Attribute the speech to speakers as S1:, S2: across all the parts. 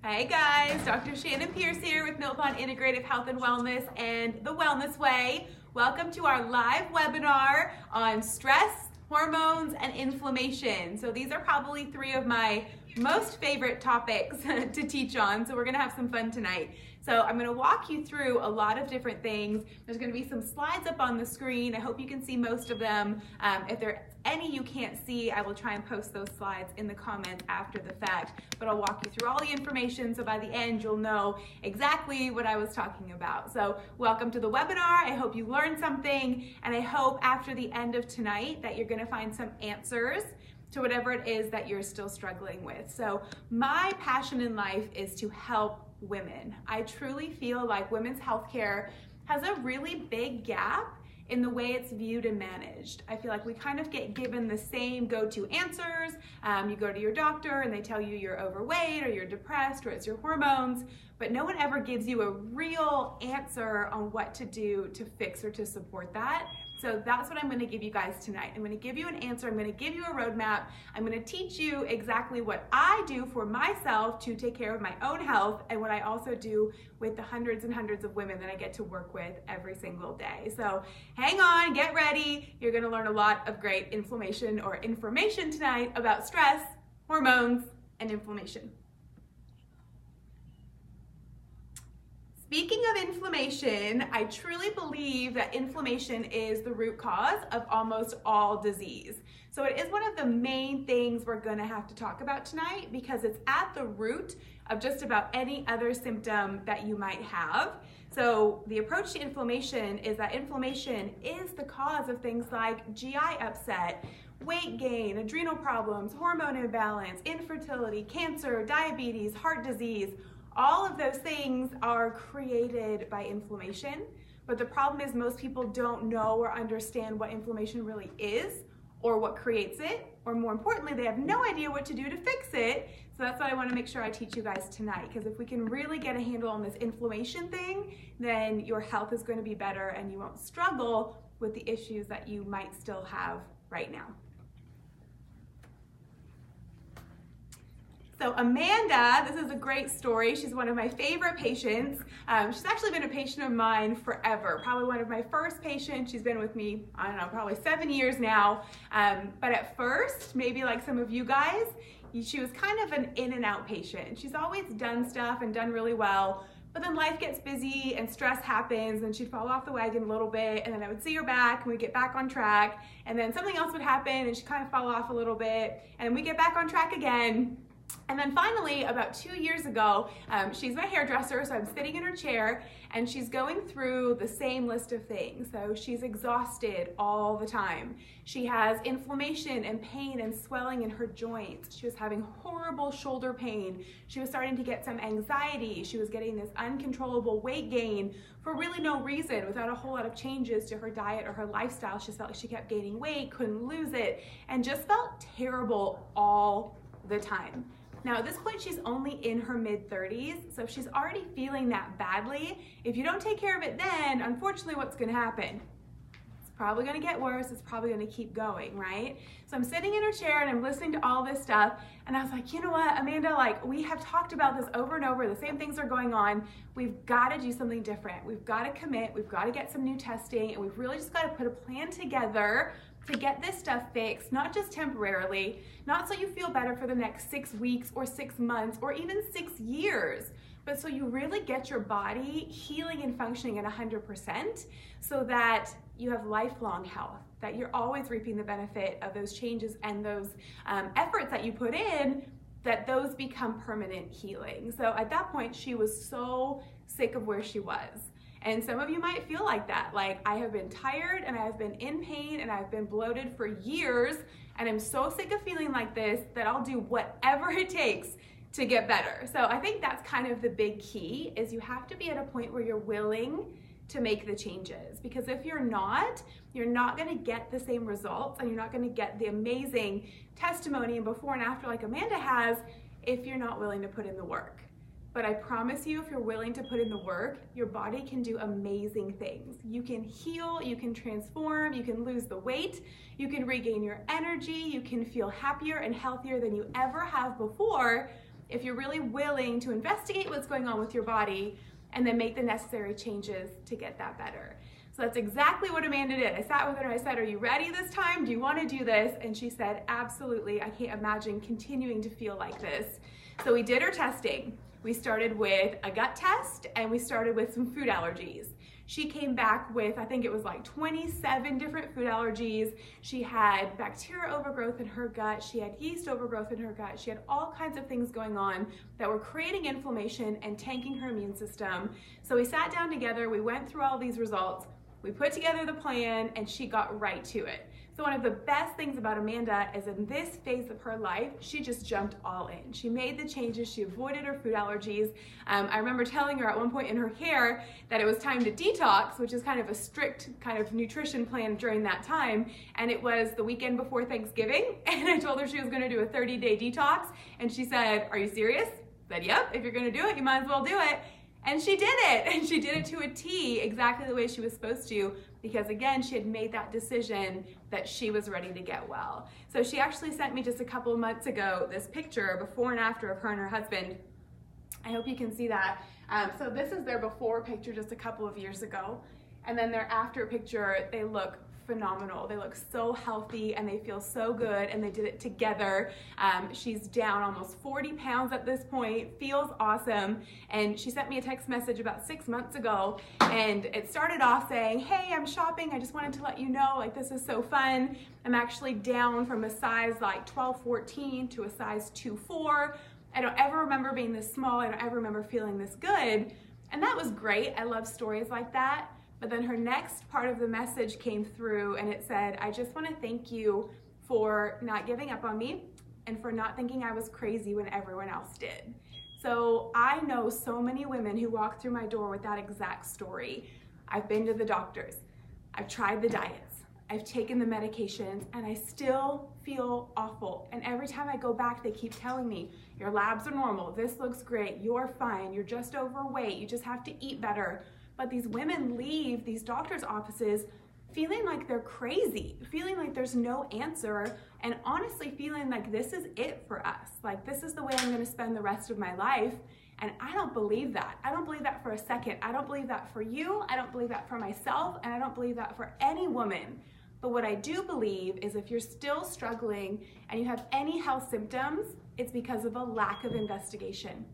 S1: Hey guys, Dr. Shannyn Pearce here with Mill Pond Integrative Health and Wellness and The Wellness Way. Welcome to our live webinar on stress, hormones, and inflammation. So these are probably three of my most favorite topics to teach on, so we're gonna have some fun tonight. So I'm gonna walk you through a lot of different things. There's gonna be some slides up on the screen. I hope you can see most of them. If there are any you can't see, I will try and post those slides in the comments after the fact, but I'll walk you through all the information so by the end you'll know exactly what I was talking about. So welcome to the webinar. I hope you learned something, and I hope after the end of tonight that you're gonna find some answers to whatever it is that you're still struggling with. So my passion in life is to help women. I truly feel like women's healthcare has a really big gap in the way it's viewed and managed. I feel like we kind of get given the same go-to answers. You go to your doctor and they tell you you're overweight or you're depressed or it's your hormones, but no one ever gives you a real answer on what to do to fix or to support that. So that's what I'm gonna give you guys tonight. I'm gonna give you an answer, I'm gonna give you a roadmap, I'm gonna teach you exactly what I do for myself to take care of my own health and what I also do with the hundreds and hundreds of women that I get to work with every single day. So hang on, get ready. You're gonna learn a lot of great information tonight about stress, hormones, and inflammation. Speaking of inflammation, I truly believe that inflammation is the root cause of almost all disease. So it is one of the main things we're gonna have to talk about tonight because it's at the root of just about any other symptom that you might have. So the approach to inflammation is that inflammation is the cause of things like GI upset, weight gain, adrenal problems, hormone imbalance, infertility, cancer, diabetes, heart disease. All of those things are created by inflammation, but the problem is most people don't know or understand what inflammation really is or what creates it, or more importantly, they have no idea what to do to fix it. So that's what I want to make sure I teach you guys tonight, because if we can really get a handle on this inflammation thing, then your health is going to be better and you won't struggle with the issues that you might still have right now. So Amanda, this is a great story. She's one of my favorite patients. She's actually been a patient of mine forever, probably one of my first patients. She's been with me, I don't know, probably 7 years now. But at first, maybe like some of you guys, she was kind of an in and out patient. She's always done stuff and done really well, but then life gets busy and stress happens and she'd fall off the wagon a little bit, and then I would see her back and we'd get back on track, and then something else would happen and she'd kind of fall off a little bit, and we get back on track again. And then finally, about 2 years ago, she's my hairdresser, so I'm sitting in her chair, and she's going through the same list of things. So she's exhausted all the time. She has inflammation and pain and swelling in her joints. She was having horrible shoulder pain. She was starting to get some anxiety. She was getting this uncontrollable weight gain for really no reason, without a whole lot of changes to her diet or her lifestyle. She felt like she kept gaining weight, couldn't lose it, and just felt terrible all the time. Now at this point, she's only in her mid-30s, so if she's already feeling that badly, if you don't take care of it then, unfortunately what's gonna happen? It's probably gonna get worse, it's probably gonna keep going, right? So I'm sitting in her chair and I'm listening to all this stuff, and I was like, you know what, Amanda, like we have talked about this over and over, the same things are going on, we've gotta do something different, we've gotta commit, we've gotta get some new testing, and we've really just gotta put a plan together to get this stuff fixed, not just temporarily, not so you feel better for the next 6 weeks or 6 months or even 6 years, but so you really get your body healing and functioning at 100% so that you have lifelong health, that you're always reaping the benefit of those changes and those efforts that you put in, that those become permanent healing. So at that point, she was so sick of where she was. And some of you might feel like that, like I have been tired and I have been in pain and I've been bloated for years, and I'm so sick of feeling like this that I'll do whatever it takes to get better. So I think that's kind of the big key, is you have to be at a point where you're willing to make the changes, because if you're not gonna get the same results and you're not gonna get the amazing testimony and before and after like Amanda has if you're not willing to put in the work. But I promise you, if you're willing to put in the work, your body can do amazing things. You can heal, you can transform, you can lose the weight, you can regain your energy, you can feel happier and healthier than you ever have before if you're really willing to investigate what's going on with your body and then make the necessary changes to get that better. So that's exactly what Amanda did. I sat with her and I said, are you ready this time? Do you want to do this? And she said, absolutely. I can't imagine continuing to feel like this. So we did her testing. We started with a gut test and we started with some food allergies. She came back with, I think it was like 27 different food allergies. She had bacteria overgrowth in her gut. She had yeast overgrowth in her gut. She had all kinds of things going on that were creating inflammation and tanking her immune system. So we sat down together, we went through all these results, we put together the plan, and she got right to it. So one of the best things about Amanda is in this phase of her life, she just jumped all in. She made the changes, she avoided her food allergies. I remember telling her at one point in her care that it was time to detox, which is kind of a strict kind of nutrition plan during that time. And it was the weekend before Thanksgiving. And I told her she was gonna do a 30-day detox. And she said, are you serious? I said, yep, if you're gonna do it, you might as well do it. And she did it, and she did it to a T, exactly the way she was supposed to, because again, she had made that decision that she was ready to get well. So she actually sent me just a couple of months ago this picture, before and after, of her and her husband. I hope you can see that. So this is their before picture just a couple of years ago, and then their after picture, they look phenomenal. They look so healthy and they feel so good, and they did it together. She's down almost 40 pounds at this point, feels awesome. And she sent me a text message about 6 months ago, and it started off saying, hey, I'm shopping. I just wanted to let you know, like, this is so fun. I'm actually down from a size like 12, 14 to a size 2, 4. I don't ever remember being this small. I don't ever remember feeling this good. And that was great. I love stories like that. But then her next part of the message came through, and it said, I just want to thank you for not giving up on me and for not thinking I was crazy when everyone else did. So I know so many women who walk through my door with that exact story. I've been to the doctors, I've tried the diets, I've taken the medications, and I still feel awful. And every time I go back, they keep telling me, your labs are normal, this looks great, you're fine, you're just overweight, you just have to eat better. But these women leave these doctors' offices feeling like they're crazy, feeling like there's no answer, and honestly feeling like this is it for us. Like, this is the way I'm gonna spend the rest of my life. And I don't believe that. I don't believe that for a second. I don't believe that for you. I don't believe that for myself. And I don't believe that for any woman. But what I do believe is if you're still struggling and you have any health symptoms, it's because of a lack of investigation.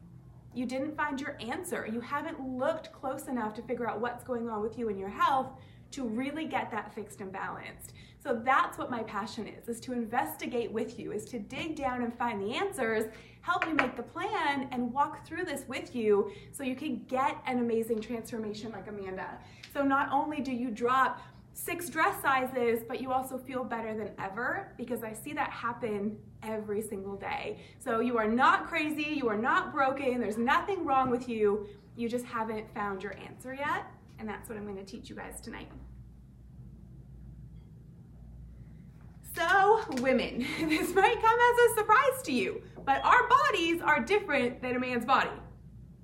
S1: You didn't find your answer. You haven't looked close enough to figure out what's going on with you and your health to really get that fixed and balanced. So that's what my passion is to investigate with you, is to dig down and find the answers, help you make the plan, and walk through this with you so you can get an amazing transformation like Amanda. So not only do you drop 6 dress sizes, but you also feel better than ever, because I see that happen every single day. So you are not crazy, you are not broken, there's nothing wrong with you, you just haven't found your answer yet, and that's what I'm going to teach you guys tonight. So women, this might come as a surprise to you, but our bodies are different than a man's body.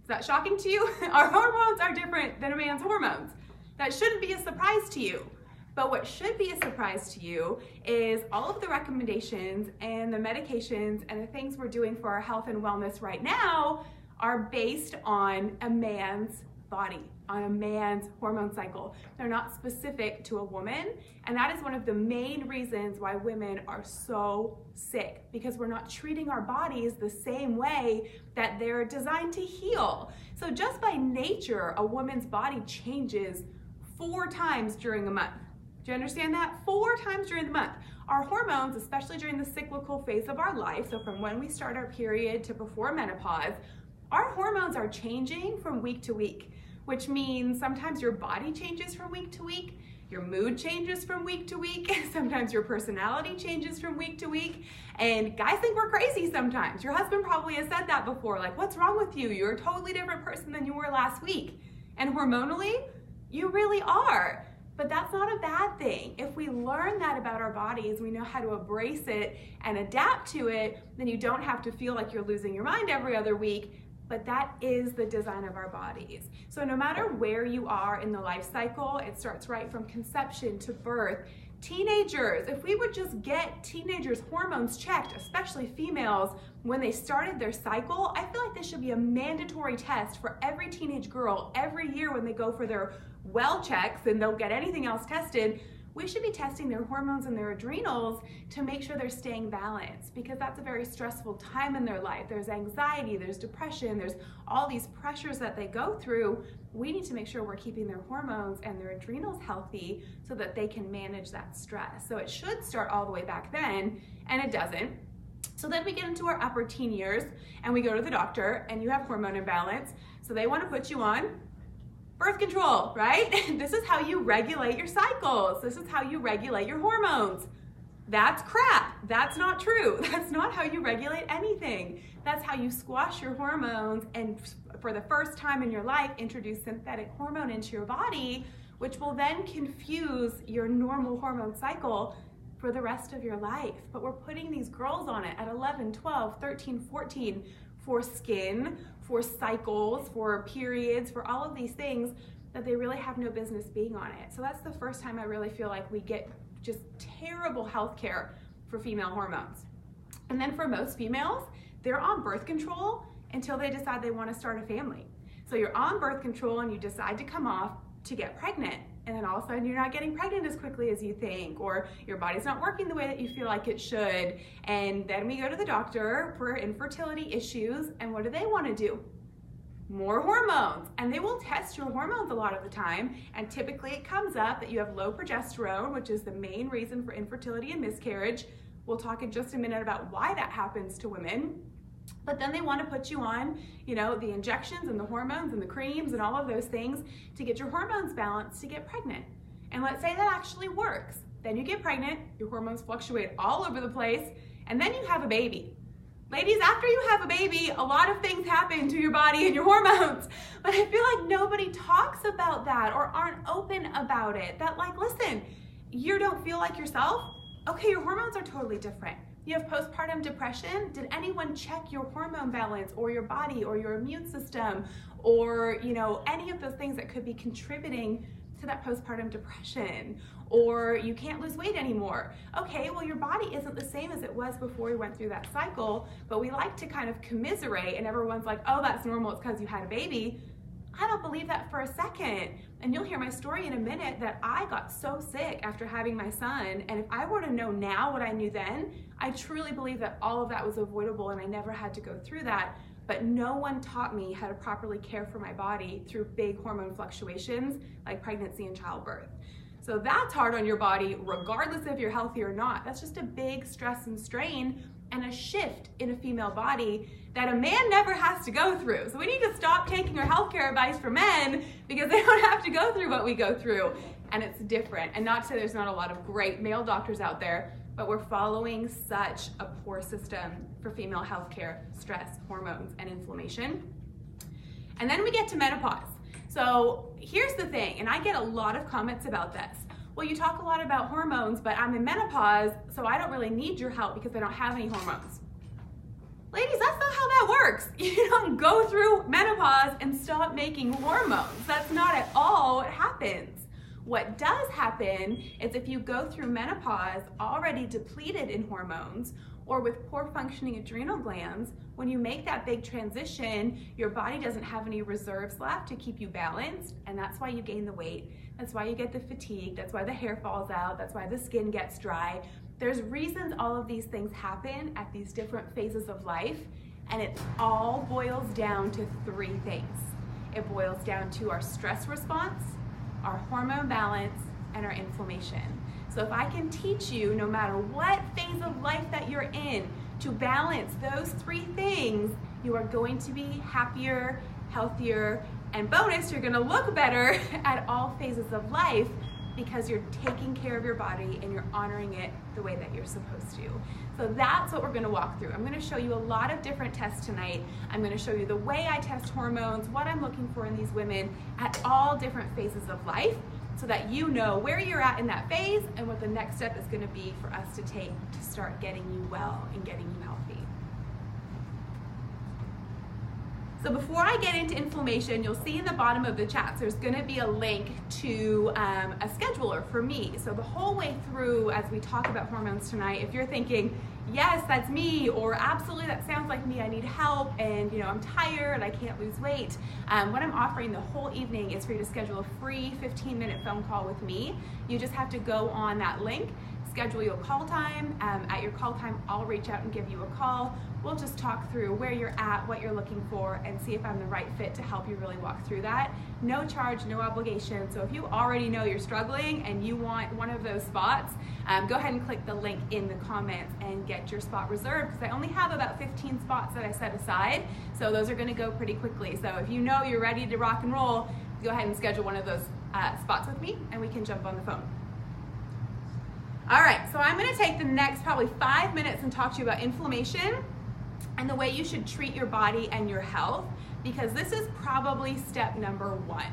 S1: Is that shocking to you? Our hormones are different than a man's hormones. That shouldn't be a surprise to you. But what should be a surprise to you is all of the recommendations and the medications and the things we're doing for our health and wellness right now are based on a man's body, on a man's hormone cycle. They're not specific to a woman, and that is one of the main reasons why women are so sick, because we're not treating our bodies the same way that they're designed to heal. So just by nature, a woman's body changes 4 times during a month. Do you understand that? 4 times during the month. Our hormones, especially during the cyclical phase of our life, so from when we start our period to before menopause, our hormones are changing from week to week, which means sometimes your body changes from week to week, your mood changes from week to week, sometimes your personality changes from week to week, and guys think we're crazy sometimes. Your husband probably has said that before, like, what's wrong with you? You're a totally different person than you were last week. And hormonally, you really are. But that's not a bad thing. If we learn that about our bodies, we know how to embrace it and adapt to it, then you don't have to feel like you're losing your mind every other week. But that is the design of our bodies. So no matter where you are in the life cycle, it starts right from conception to birth Teenagers, if we would just get teenagers' hormones checked, especially females, when they started their cycle, I feel like this should be a mandatory test for every teenage girl every year when they go for their well checks and they'll get anything else tested. We should be testing their hormones and their adrenals to make sure they're staying balanced, because that's a very stressful time in their life. There's anxiety, there's depression, there's all these pressures that they go through. We need to make sure we're keeping their hormones and their adrenals healthy so that they can manage that stress. So it should start all the way back then, and it doesn't. So then we get into our upper teen years and we go to the doctor and you have hormone imbalance. So they want to put you on birth control, right? This is how you regulate your cycles. This is how you regulate your hormones. That's crap. That's not true. That's not how you regulate anything. That's how you squash your hormones and for the first time in your life, introduce synthetic hormone into your body, which will then confuse your normal hormone cycle for the rest of your life. But we're putting these girls on it at 11, 12, 13, 14 for skin, for cycles, for periods, for all of these things that they really have no business being on it. So that's the first time I really feel like we get just terrible health care for female hormones. And then for most females, they're on birth control until they decide they want to start a family. So you're on birth control and you decide to come off to get pregnant. And then all of a sudden you're not getting pregnant as quickly as you think, or your body's not working the way that you feel like it should. And then we go to the doctor for infertility issues, and what do they want to do? More hormones. And they will test your hormones a lot of the time, and typically it comes up that you have low progesterone, which is the main reason for infertility and miscarriage. We'll talk in just a minute about why that happens to women. But then they want to put you on, the injections and the hormones and the creams and all of those things to get your hormones balanced to get pregnant. And let's say that actually works. Then you get pregnant, your hormones fluctuate all over the place, and then you have a baby. Ladies, after you have a baby, a lot of things happen to your body and your hormones. But I feel like nobody talks about that or aren't open about it. That listen, you don't feel like yourself? Okay, your hormones are totally different. You have postpartum depression. Did anyone check your hormone balance or your body or your immune system or, any of those things that could be contributing to that postpartum depression? Or you can't lose weight anymore. Okay, well, your body isn't the same as it was before you went through that cycle, but we like to kind of commiserate and everyone's like, oh, that's normal, it's because you had a baby. I don't believe that for a second. And you'll hear my story in a minute that I got so sick after having my son. And if I were to know now what I knew then, I truly believe that all of that was avoidable and I never had to go through that. But no one taught me how to properly care for my body through big hormone fluctuations like pregnancy and childbirth. So that's hard on your body, regardless if you're healthy or not. That's just a big stress and strain and a shift in a female body that a man never has to go through. So we need to stop taking our healthcare advice from men because they don't have to go through what we go through. And it's different. And not to say there's not a lot of great male doctors out there, but we're following such a poor system for female healthcare, stress, hormones, and inflammation. And then we get to menopause. So here's the thing, and I get a lot of comments about this. Well, you talk a lot about hormones, but I'm in menopause, so I don't really need your help because I don't have any hormones. Ladies, that's not how that works. You don't go through menopause and stop making hormones. That's not at all what happens. What does happen is if you go through menopause already depleted in hormones or with poor functioning adrenal glands, when you make that big transition, your body doesn't have any reserves left to keep you balanced, and that's why you gain the weight. That's why you get the fatigue. That's why the hair falls out. That's why the skin gets dry. There's reasons all of these things happen at these different phases of life, and it all boils down to three things. It boils down to our stress response, our hormone balance, and our inflammation. So if I can teach you, no matter what phase of life that you're in, to balance those three things, you are going to be happier, healthier, and bonus, you're gonna look better at all phases of life because you're taking care of your body and you're honoring it the way that you're supposed to. So that's what we're gonna walk through. I'm gonna show you a lot of different tests tonight. I'm gonna show you the way I test hormones, what I'm looking for in these women at all different phases of life, so that you know where you're at in that phase and what the next step is gonna be for us to take to start getting you well and getting you healthy. So before I get into inflammation, you'll see in the bottom of the chat, there's gonna be a link to a scheduler for me. So the whole way through, as we talk about hormones tonight, if you're thinking, yes, that's me, or absolutely that sounds like me, I need help, and I'm tired, I can't lose weight, what I'm offering the whole evening is for you to schedule a free 15-minute phone call with me. You just have to go on that link, schedule your call time. At your call time, I'll reach out and give you a call. We'll just talk through where you're at, what you're looking for, and see if I'm the right fit to help you really walk through that. No charge, no obligation. So if you already know you're struggling and you want one of those spots, go ahead and click the link in the comments and get your spot reserved, because I only have about 15 spots that I set aside. So those are gonna go pretty quickly. So if you know you're ready to rock and roll, go ahead and schedule one of those spots with me and we can jump on the phone. All right, so I'm gonna take the next probably 5 minutes and talk to you about inflammation and the way you should treat your body and your health, because this is probably step number one.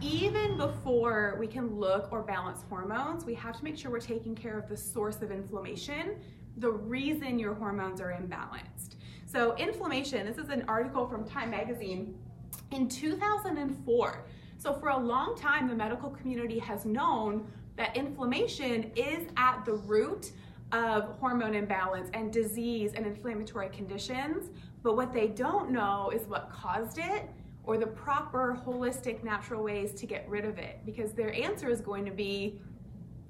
S1: Even before we can look or balance hormones, we have to make sure we're taking care of the source of inflammation, the reason your hormones are imbalanced. So inflammation, this is an article from Time magazine in 2004. So for a long time, the medical community has known that inflammation is at the root of hormone imbalance and disease and inflammatory conditions, but what they don't know is what caused it or the proper holistic natural ways to get rid of it, because their answer is going to be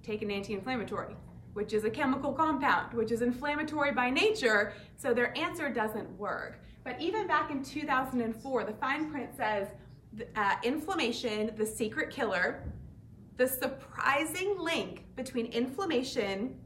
S1: take an anti-inflammatory, which is a chemical compound, which is inflammatory by nature, so their answer doesn't work. But even back in 2004, the fine print says inflammation, the secret killer, the surprising link between inflammation,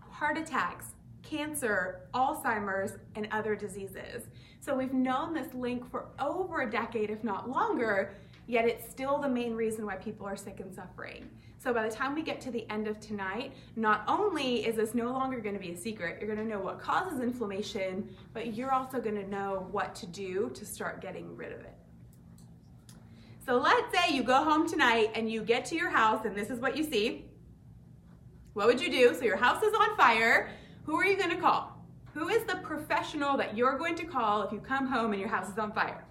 S1: heart attacks, cancer, Alzheimer's, and other diseases. So we've known this link for over a decade, if not longer, yet it's still the main reason why people are sick and suffering. So by the time we get to the end of tonight, not only is this no longer going to be a secret, you're going to know what causes inflammation, but you're also going to know what to do to start getting rid of it. So let's say you go home tonight and you get to your house and this is what you see. What would you do? So your house is on fire. Who are you going to call? Who is the professional that you're going to call if you come home and your house is on fire?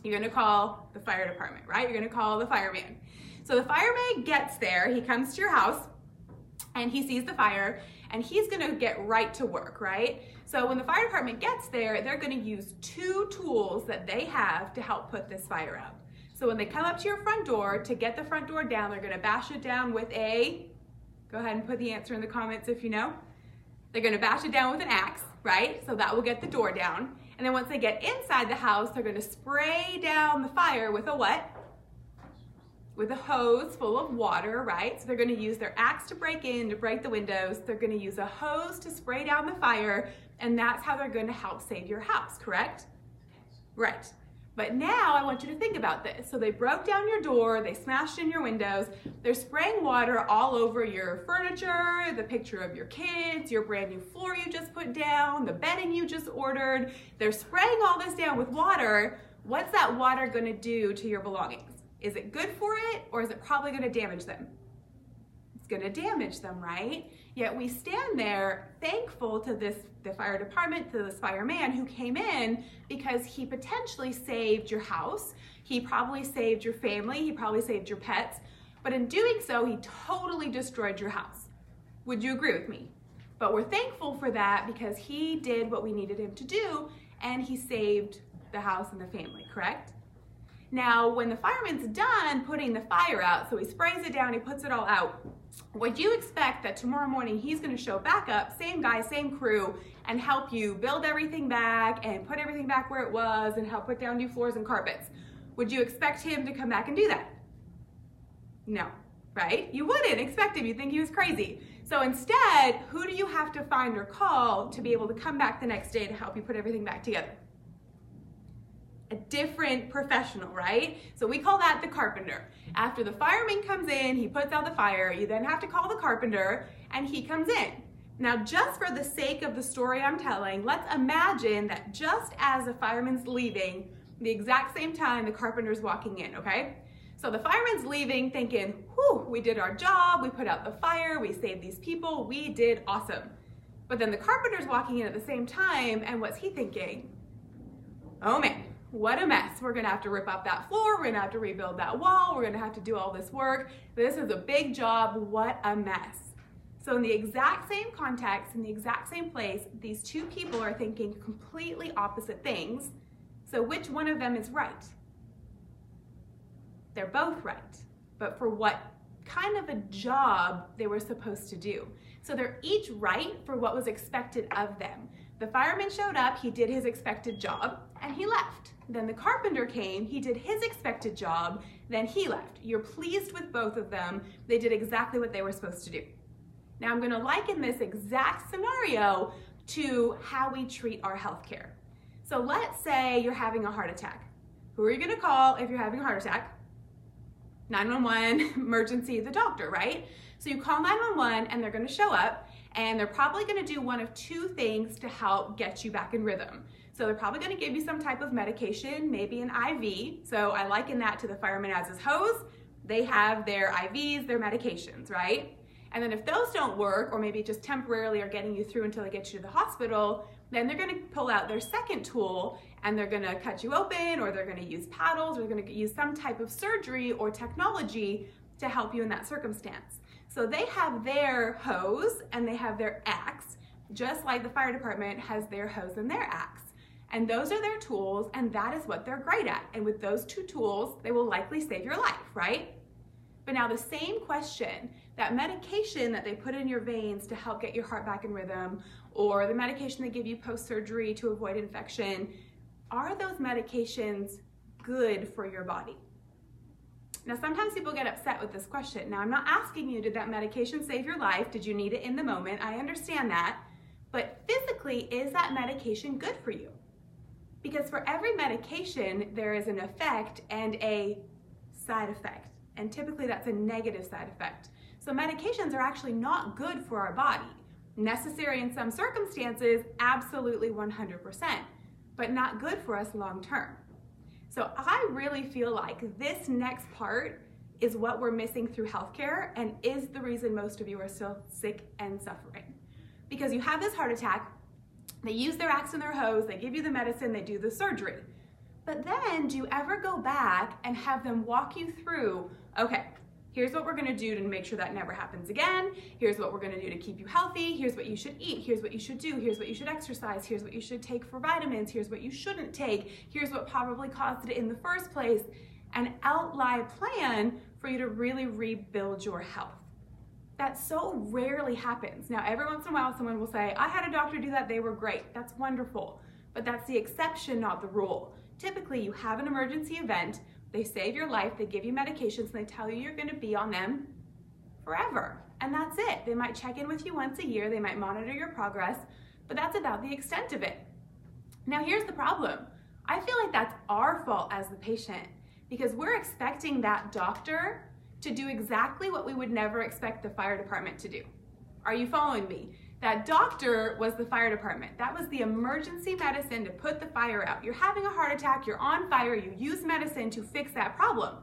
S1: You're going to call the fire department, right? You're going to call the fireman. So the fireman gets there, he comes to your house and he sees the fire and he's going to get right to work, right? So when the fire department gets there, they're going to use two tools that they have to help put this fire out. So when they come up to your front door, to get the front door down, they're gonna bash it down with go ahead and put the answer in the comments if you know. They're gonna bash it down with an axe, right? So that will get the door down. And then once they get inside the house, they're gonna spray down the fire with a what? With a hose full of water, right? So they're gonna use their axe to break in, to break the windows. They're gonna use a hose to spray down the fire, and that's how they're gonna help save your house, correct? Right. But now I want you to think about this. So they broke down your door, they smashed in your windows, they're spraying water all over your furniture, the picture of your kids, your brand new floor you just put down, the bedding you just ordered. They're spraying all this down with water. What's that water gonna do to your belongings? Is it good for it, or is it probably gonna damage them? It's gonna damage them, right? Yet we stand there thankful to the fire department, to this fireman who came in, because he potentially saved your house. He probably saved your family. He probably saved your pets. But in doing so, he totally destroyed your house. Would you agree with me? But we're thankful for that because he did what we needed him to do, and he saved the house and the family, correct? Now, when the fireman's done putting the fire out, so he sprays it down, he puts it all out, would you expect that tomorrow morning he's gonna show back up, same guy, same crew, and help you build everything back and put everything back where it was and help put down new floors and carpets? Would you expect him to come back and do that? No, right? You wouldn't expect him, you'd think he was crazy. So instead, who do you have to find or call to be able to come back the next day to help you put everything back together? A different professional, right? So we call that the carpenter. After the fireman comes in, he puts out the fire, you then have to call the carpenter and he comes in. Now, just for the sake of the story I'm telling, let's imagine that just as the fireman's leaving, the exact same time the carpenter's walking in, okay? So the fireman's leaving thinking, whew, we did our job, we put out the fire, we saved these people, we did awesome. But then the carpenter's walking in at the same time, and what's he thinking? Oh man, what a mess. We're gonna have to rip up that floor, we're gonna have to rebuild that wall, we're gonna have to do all this work. This is a big job, what a mess. So in the exact same context, in the exact same place, these two people are thinking completely opposite things. So which one of them is right? They're both right, but for what kind of a job they were supposed to do. So they're each right for what was expected of them. The fireman showed up, he did his expected job, and he left. Then the carpenter came, he did his expected job, then he left. You're pleased with both of them. They did exactly what they were supposed to do. Now I'm gonna liken this exact scenario to how we treat our healthcare. So let's say you're having a heart attack. Who are you gonna call if you're having a heart attack? 911, emergency, the doctor, right? So you call 911 and they're gonna show up and they're probably gonna do one of two things to help get you back in rhythm. So they're probably gonna give you some type of medication, maybe an IV. So I liken that to the fireman as his hose. They have their IVs, their medications, right? And then if those don't work, or maybe just temporarily are getting you through until they get you to the hospital, then they're gonna pull out their second tool and they're gonna cut you open, or they're gonna use paddles, or they're gonna use some type of surgery or technology to help you in that circumstance. So they have their hose and they have their axe, just like the fire department has their hose and their axe. And those are their tools, and that is what they're great at. And with those two tools, they will likely save your life, right? But now the same question, that medication that they put in your veins to help get your heart back in rhythm, or the medication they give you post-surgery to avoid infection, are those medications good for your body? Now, sometimes people get upset with this question. Now, I'm not asking you, did that medication save your life? Did you need it in the moment? I understand that. But physically, is that medication good for you? Because for every medication, there is an effect and a side effect. And typically that's a negative side effect. So medications are actually not good for our body. Necessary in some circumstances, absolutely 100%, but not good for us long term. So I really feel like this next part is what we're missing through healthcare, and is the reason most of you are still sick and suffering. Because you have this heart attack, they use their axe and their hose, they give you the medicine, they do the surgery. But then do you ever go back and have them walk you through, okay, here's what we're gonna do to make sure that never happens again. Here's what we're gonna do to keep you healthy. Here's what you should eat. Here's what you should do. Here's what you should exercise. Here's what you should take for vitamins. Here's what you shouldn't take. Here's what probably caused it in the first place. An outline plan for you to really rebuild your health. That so rarely happens. Now, every once in a while, someone will say, I had a doctor do that, they were great. That's wonderful, but that's the exception, not the rule. Typically, you have an emergency event, they save your life, they give you medications, and they tell you you're gonna be on them forever. And that's it. They might check in with you once a year, they might monitor your progress, but that's about the extent of it. Now, here's the problem. I feel like that's our fault as the patient, because we're expecting that doctor to do exactly what we would never expect the fire department to do. Are you following me? That doctor was the fire department. That was the emergency medicine to put the fire out. You're having a heart attack, you're on fire, you use medicine to fix that problem.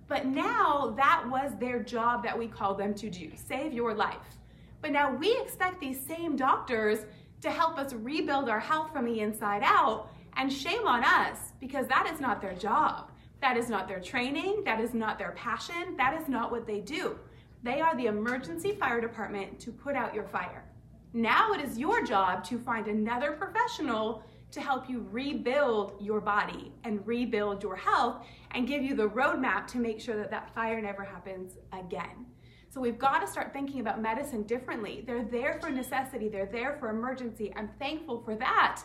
S1: But now that was their job that we called them to do, save your life. But now we expect these same doctors to help us rebuild our health from the inside out, and shame on us, because that is not their job. That is not their training, that is not their passion, that is not what they do. They are the emergency fire department to put out your fire. Now it is your job to find another professional to help you rebuild your body and rebuild your health and give you the roadmap to make sure that that fire never happens again. So we've got to start thinking about medicine differently. They're there for necessity, they're there for emergency. I'm thankful for that,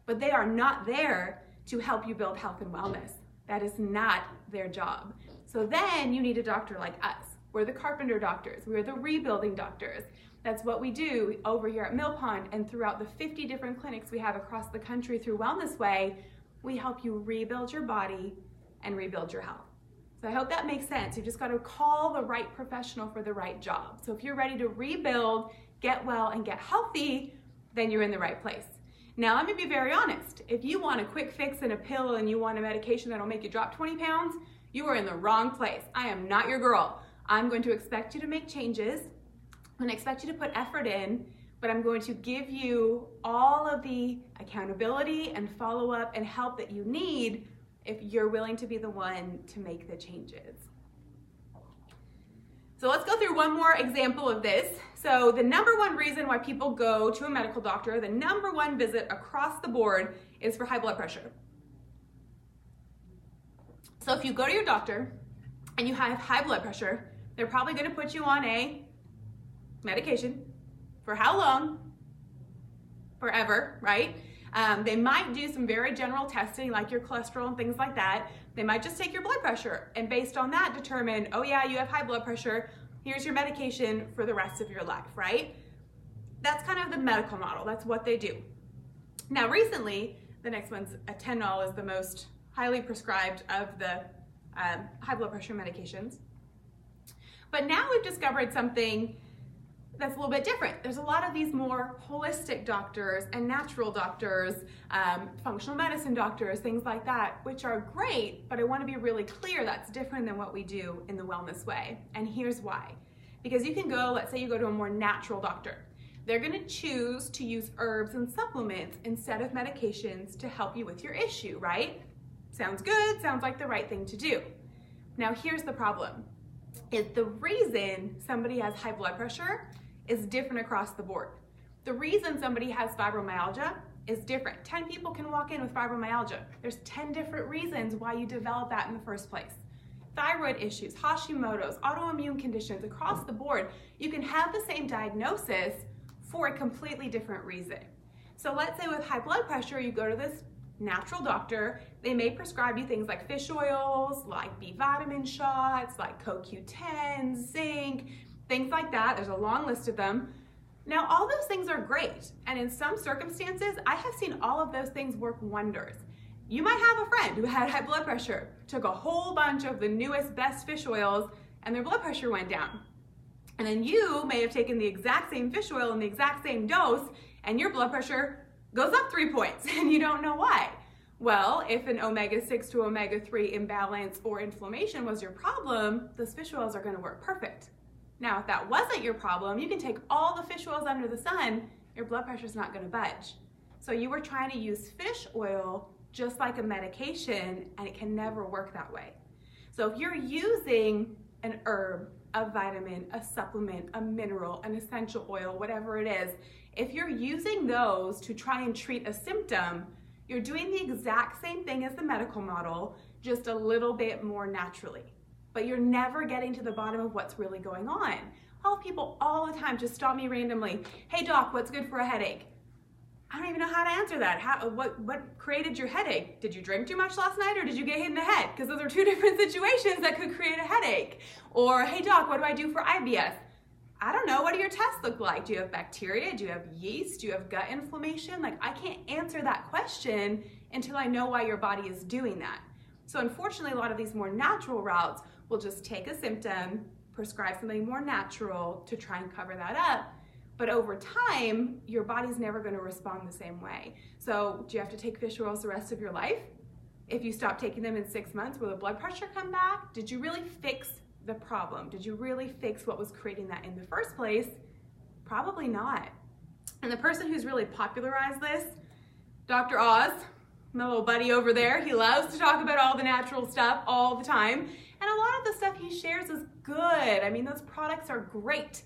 S1: but they are not there to help you build health and wellness. That is not their job. So then you need a doctor like us. We're the Carpenter doctors, we're the rebuilding doctors. That's what we do over here at Mill Pond and throughout the 50 different clinics we have across the country through Wellness Way. We help you rebuild your body and rebuild your health. So I hope that makes sense. You just got to call the right professional for the right job. So if you're ready to rebuild, get well, and get healthy, then you're in the right place. Now, let me be very honest. If you want a quick fix and a pill and you want a medication that'll make you drop 20 pounds, you are in the wrong place. I am not your girl. I'm going to expect you to make changes. I'm going to expect you to put effort in. but I'm going to give you all of the accountability and follow-up and help that you need if you're willing to be the one to make the changes. So let's go through one more example of this. So the number one reason why people go to a medical doctor, the number one visit across the board, is for high blood pressure. So if you go to your doctor and you have high blood pressure, they're probably going to put you on a medication. For how long? Forever, right? They might do some very general testing like your cholesterol and things like that. They might just take your blood pressure and based on that determine, oh yeah, you have high blood pressure, here's your medication for the rest of your life, right? That's kind of the medical model. That's what they do. Now recently, the next one's adrenal is the most highly prescribed of the high blood pressure medications. But now we've discovered something that's a little bit different. There's a lot of these more holistic doctors and natural doctors, functional medicine doctors, things like that, which are great, but I want to be really clear that's different than what we do in the wellness way. And here's why. Because you can go, let's say you go to a more natural doctor. They're going to choose to use herbs and supplements instead of medications to help you with your issue, right? Sounds good, sounds like the right thing to do. Now here's the problem. Is the reason somebody has high blood pressure is different across the board. The reason somebody has fibromyalgia is different. 10 people can walk in with fibromyalgia. There's 10 different reasons why you develop that in the first place. Thyroid issues, Hashimoto's, autoimmune conditions, across the board, you can have the same diagnosis for a completely different reason. So let's say with high blood pressure, you go to this natural doctor, they may prescribe you things like fish oils, like B vitamin shots, like CoQ10, zinc, things like that. There's a long list of them. Now, all those things are great. And in some circumstances, I have seen all of those things work wonders. You might have a friend who had high blood pressure, took a whole bunch of the newest, best fish oils, and their blood pressure went down. And then you may have taken the exact same fish oil in the exact same dose, and your blood pressure goes up 3 points, and you don't know why. Well, if an omega-6 to omega-3 imbalance or inflammation was your problem, those fish oils are going to work perfect. Now, if that wasn't your problem, you can take all the fish oils under the sun, your blood pressure is not going to budge. So you were trying to use fish oil just like a medication, and it can never work that way. So if you're using an herb, a vitamin, a supplement, a mineral, an essential oil, whatever it is, if you're using those to try and treat a symptom, you're doing the exact same thing as the medical model, just a little bit more naturally. But you're never getting to the bottom of what's really going on. I'll have people all the time just stop me randomly. Hey doc, what's good for a headache? I don't even know how to answer that. What created your headache? Did you drink too much last night or did you get hit in the head? Because those are two different situations that could create a headache. Or, hey doc, what do I do for IBS? I don't know, what do your tests look like? Do you have bacteria? Do you have yeast? Do you have gut inflammation? Like, I can't answer that question until I know why your body is doing that. So unfortunately, a lot of these more natural routes will just take a symptom, prescribe something more natural to try and cover that up. But over time, your body's never going to respond the same way. So do you have to take fish oils the rest of your life? If you stop taking them in 6 months, will the blood pressure come back? Did you really fix the problem? Did you really fix what was creating that in the first place? Probably not. And the person who's really popularized this, Dr. Oz, my little buddy over there, he loves to talk about all the natural stuff all the time. And a lot of the stuff he shares is good. I mean, those products are great.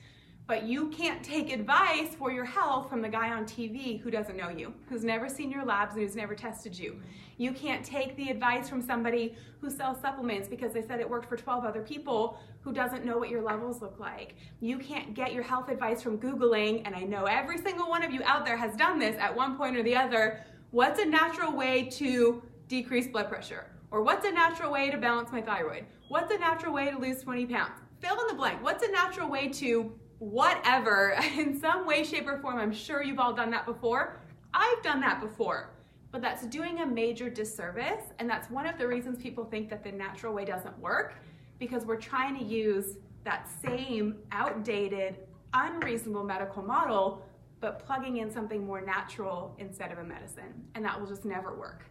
S1: But you can't take advice for your health from the guy on TV who doesn't know you, who's never seen your labs and who's never tested you. You can't take the advice from somebody who sells supplements because they said it worked for 12 other people who doesn't know what your levels look like. You can't get your health advice from Googling, and I know every single one of you out there has done this at one point or the other. What's a natural way to decrease blood pressure? Or what's a natural way to balance my thyroid? What's a natural way to lose 20 pounds? Fill in the blank. What's a natural way to whatever, in some way, shape, or form? I'm sure you've all done that before. I've done that before. But that's doing a major disservice, and that's one of the reasons people think that the natural way doesn't work, because we're trying to use that same outdated, unreasonable medical model, but plugging in something more natural instead of a medicine, and that will just never work.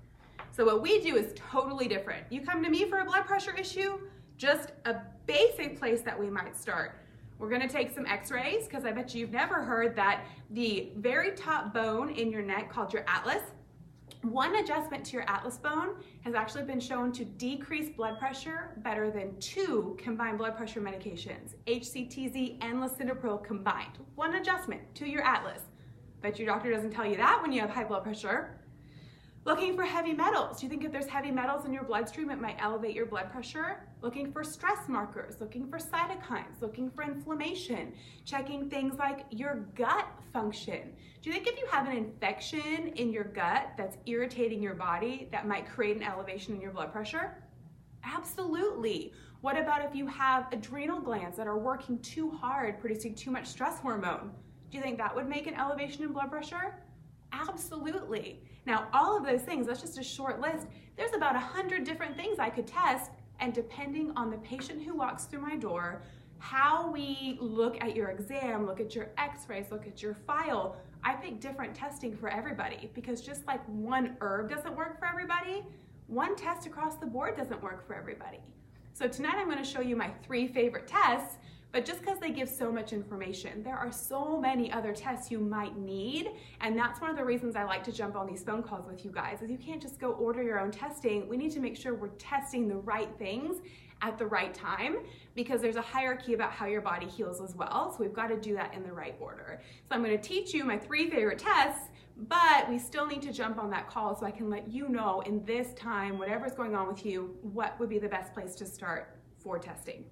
S1: So what we do is totally different. You come to me for a blood pressure issue, just a basic place that we might start We're gonna take some x-rays, because I bet you've never heard that the very top bone in your neck, called your atlas, one adjustment to your atlas bone has actually been shown to decrease blood pressure better than 2 combined blood pressure medications, HCTZ and lisinopril combined. One adjustment to your atlas. Bet your doctor doesn't tell you that when you have high blood pressure. Looking for heavy metals. Do you think if there's heavy metals in your bloodstream, it might elevate your blood pressure? Looking for stress markers, looking for cytokines, looking for inflammation, checking things like your gut function. Do you think if you have an infection in your gut that's irritating your body, that might create an elevation in your blood pressure? Absolutely. What about if you have adrenal glands that are working too hard, producing too much stress hormone? Do you think that would make an elevation in blood pressure? Absolutely. Now, all of those things, that's just a short list. There's about 100 different things I could test, and depending on the patient who walks through my door, how we look at your exam, look at your x-rays, look at your file, I pick different testing for everybody, because just like one herb doesn't work for everybody, one test across the board doesn't work for everybody. So tonight I'm going to show you my 3 favorite tests, but just because they give so much information, there are so many other tests you might need, and that's one of the reasons I like to jump on these phone calls with you guys, is you can't just go order your own testing. We need to make sure we're testing the right things at the right time, because there's a hierarchy about how your body heals as well, so we've got to do that in the right order. So I'm going to teach you my 3 favorite tests, but we still need to jump on that call so I can let you know in this time, whatever's going on with you, what would be the best place to start for testing.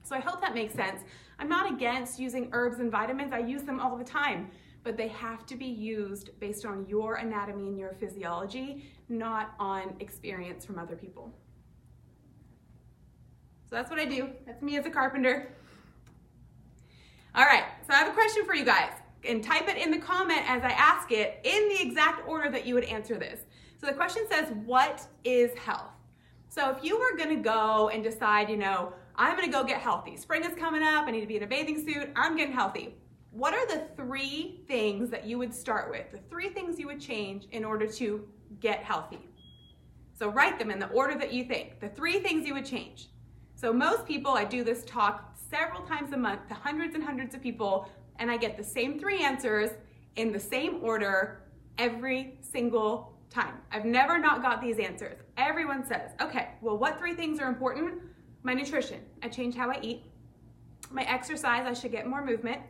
S1: So I hope that makes sense. I'm not against using herbs and vitamins. I use them all the time, but they have to be used based on your anatomy and your physiology, not on experience from other people. So that's what I do. That's me as a carpenter. All right, so I have a question for you guys, and type it in the comment as I ask it in the exact order that you would answer this. So the question says, what is health? So if you were gonna go and decide, I'm gonna go get healthy. Spring is coming up, I need to be in a bathing suit, I'm getting healthy. What are the 3 things that you would start with? The 3 things you would change in order to get healthy? So write them in the order that you think. The 3 things you would change. So most people, I do this talk several times a month to hundreds and hundreds of people, and I get the same 3 answers in the same order every single time. I've never not got these answers. Everyone says, okay, well, what 3 things are important? My nutrition, I change how I eat. My exercise, I should get more movement.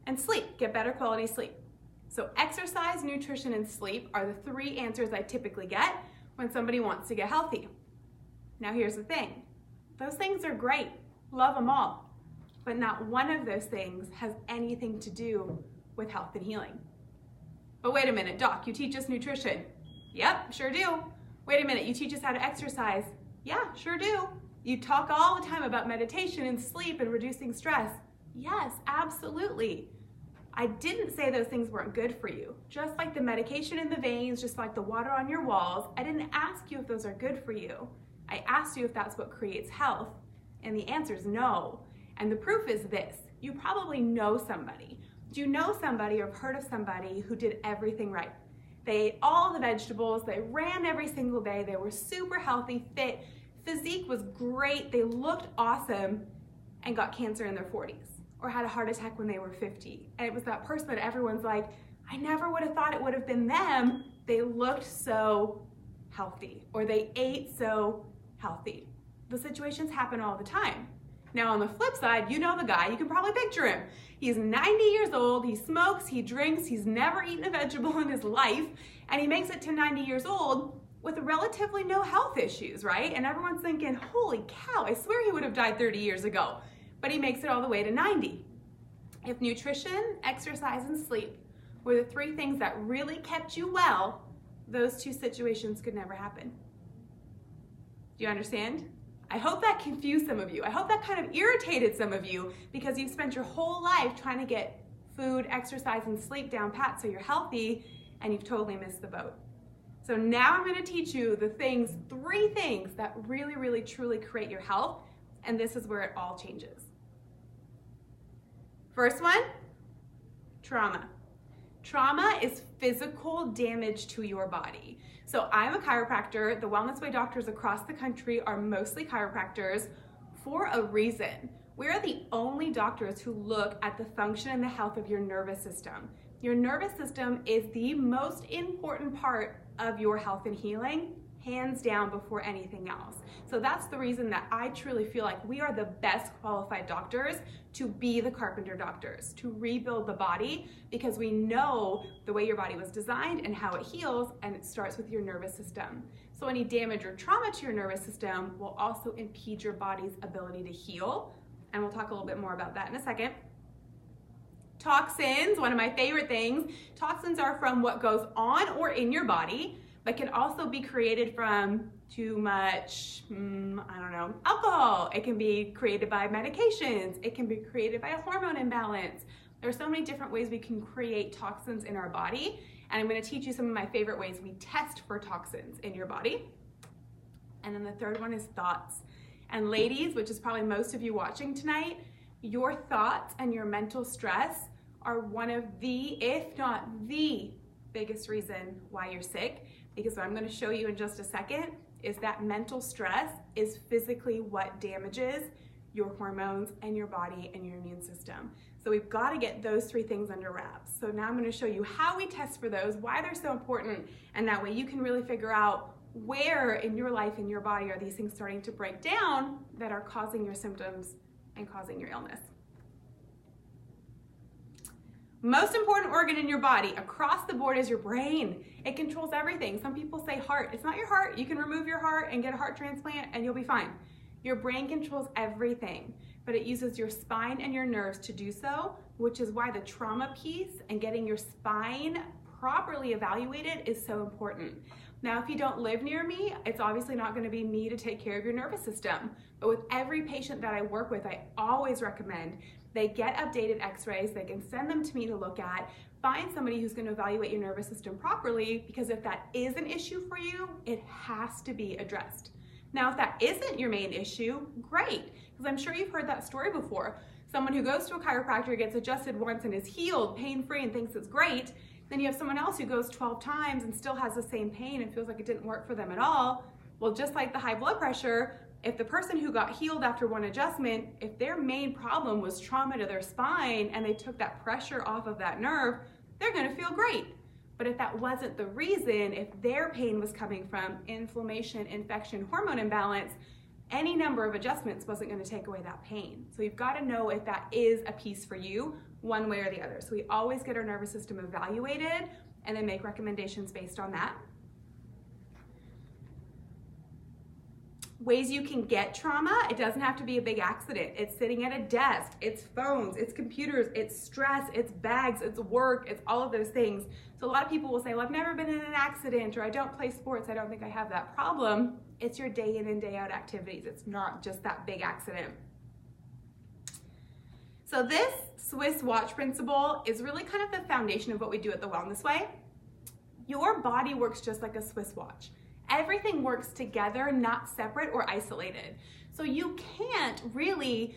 S1: And sleep, get better quality sleep. So exercise, nutrition, and sleep are the 3 answers I typically get when somebody wants to get healthy. Now here's the thing. Those things are great, love them all, but not one of those things has anything to do with health and healing. But wait a minute, doc, you teach us nutrition. Yep, sure do. Wait a minute, you teach us how to exercise. Yeah, sure do. You talk all the time about meditation and sleep and reducing stress. Yes, absolutely. I didn't say those things weren't good for you. Just like the medication in the veins, just like the water on your walls, I didn't ask you if those are good for you. I asked you if that's what creates health, and the answer is no. And the proof is this. You probably know somebody. Do you know somebody or have heard of somebody who did everything right? They ate all the vegetables, they ran every single day, they were super healthy, fit, physique was great, they looked awesome, and got cancer in their 40s, or had a heart attack when they were 50. And it was that person that everyone's like, I never would have thought it would have been them. They looked so healthy, or they ate so healthy. The situations happen all the time. Now on the flip side, you know the guy, you can probably picture him. He's 90 years old, he smokes, he drinks, he's never eaten a vegetable in his life, and he makes it to 90 years old with relatively no health issues, right? And everyone's thinking, holy cow, I swear he would have died 30 years ago. But he makes it all the way to 90. If nutrition, exercise, and sleep were the 3 things that really kept you well, those 2 situations could never happen. Do you understand? I hope that confused some of you. I hope that kind of irritated some of you because you've spent your whole life trying to get food, exercise, and sleep down pat so you're healthy, and you've totally missed the boat. So now I'm going to teach you the 3 things that really, really, truly create your health, and this is where it all changes. First one, trauma. Trauma is physical damage to your body. So I'm a chiropractor. The Wellness Way doctors across the country are mostly chiropractors for a reason. We're the only doctors who look at the function and the health of your nervous system. Your nervous system is the most important part of your health and healing, hands down, before anything else. So that's the reason that I truly feel like we are the best qualified doctors to be the Carpenter doctors, to rebuild the body, because we know the way your body was designed and how it heals, and it starts with your nervous system. So any damage or trauma to your nervous system will also impede your body's ability to heal, and we'll talk a little bit more about that in a second. Toxins, one of my favorite things. Toxins are from what goes on or in your body, but can also be created from too much, alcohol. It can be created by medications. It can be created by a hormone imbalance. There's so many different ways we can create toxins in our body, and I'm gonna teach you some of my favorite ways we test for toxins in your body. And then the third one is thoughts. And ladies, which is probably most of you watching tonight, your thoughts and your mental stress are one of the, if not the biggest reason why you're sick, because what I'm going to show you in just a second is that mental stress is physically what damages your hormones and your body and your immune system. So we've got to get those three things under wraps. So now I'm going to show you how we test for those, why they're so important, and that way you can really figure out where in your life and your body are these things starting to break down that are causing your symptoms and causing your illness. Most important organ in your body across the board is your brain. It controls everything. Some people say heart. It's not your heart. You can remove your heart and get a heart transplant and you'll be fine. Your brain controls everything, but it uses your spine and your nerves to do so, which is why the trauma piece and getting your spine properly evaluated is so important. Now, if you don't live near me, it's obviously not going to be me to take care of your nervous system. But with every patient that I work with, I always recommend they get updated x-rays, they can send them to me to look at, find somebody who's going to evaluate your nervous system properly, because if that is an issue for you, it has to be addressed. Now, if that isn't your main issue, great, because I'm sure you've heard that story before. Someone who goes to a chiropractor, gets adjusted once and is healed, pain-free, and thinks it's great. Then you have someone else who goes 12 times and still has the same pain and feels like it didn't work for them at all. Well, just like the high blood pressure, if the person who got healed after one adjustment, if their main problem was trauma to their spine and they took that pressure off of that nerve, they're gonna feel great. But if that wasn't the reason, if their pain was coming from inflammation, infection, hormone imbalance, any number of adjustments wasn't gonna take away that pain. So you've gotta know if that is a piece for you, one way or the other. So we always get our nervous system evaluated and then make recommendations based on that. Ways you can get trauma, it doesn't have to be a big accident. It's sitting at a desk, it's phones, it's computers, it's stress, it's bags, it's work, it's all of those things. So a lot of people will say, well, I've never been in an accident, or I don't play sports, I don't think I have that problem. It's your day in and day out activities. It's not just that big accident. So this Swiss watch principle is really kind of the foundation of what we do at the Wellness Way. Your body works just like a Swiss watch. Everything works together, not separate or isolated. So you can't really,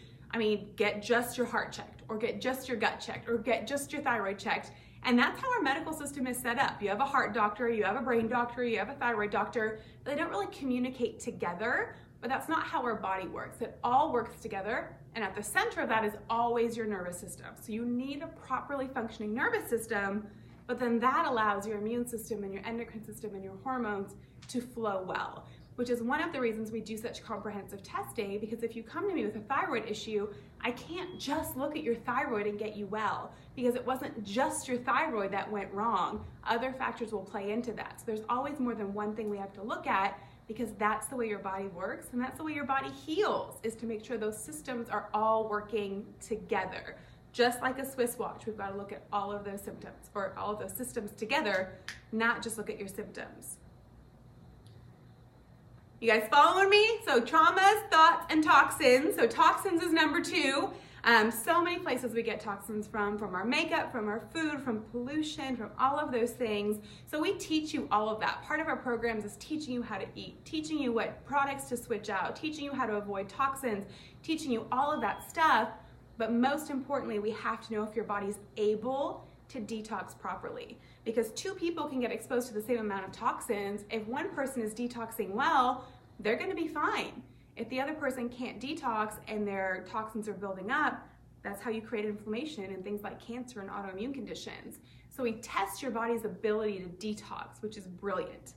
S1: get just your heart checked, or get just your gut checked, or get just your thyroid checked. And that's how our medical system is set up. You have a heart doctor, you have a brain doctor, you have a thyroid doctor. They don't really communicate together, but that's not how our body works. It all works together, and at the center of that is always your nervous system. So you need a properly functioning nervous system, but then that allows your immune system and your endocrine system and your hormones to flow well, which is one of the reasons we do such comprehensive testing, because if you come to me with a thyroid issue, I can't just look at your thyroid and get you well, because it wasn't just your thyroid that went wrong. Other factors will play into that. So there's always more than one thing we have to look at, because that's the way your body works, and that's the way your body heals, is to make sure those systems are all working together. Just like a Swiss watch, we've got to look at all of those symptoms, or all of those systems together, not just look at your symptoms. You guys following me? So traumas, thoughts, and toxins. So toxins is number 2. So many places we get toxins from our makeup, from our food, from pollution, from all of those things. So we teach you all of that. Part of our programs is teaching you how to eat, teaching you what products to switch out, teaching you how to avoid toxins, teaching you all of that stuff. But most importantly, we have to know if your body's able to detox properly. Because 2 people can get exposed to the same amount of toxins. If one person is detoxing well, they're gonna be fine. If the other person can't detox and their toxins are building up, that's how you create inflammation and things like cancer and autoimmune conditions. So we test your body's ability to detox, which is brilliant.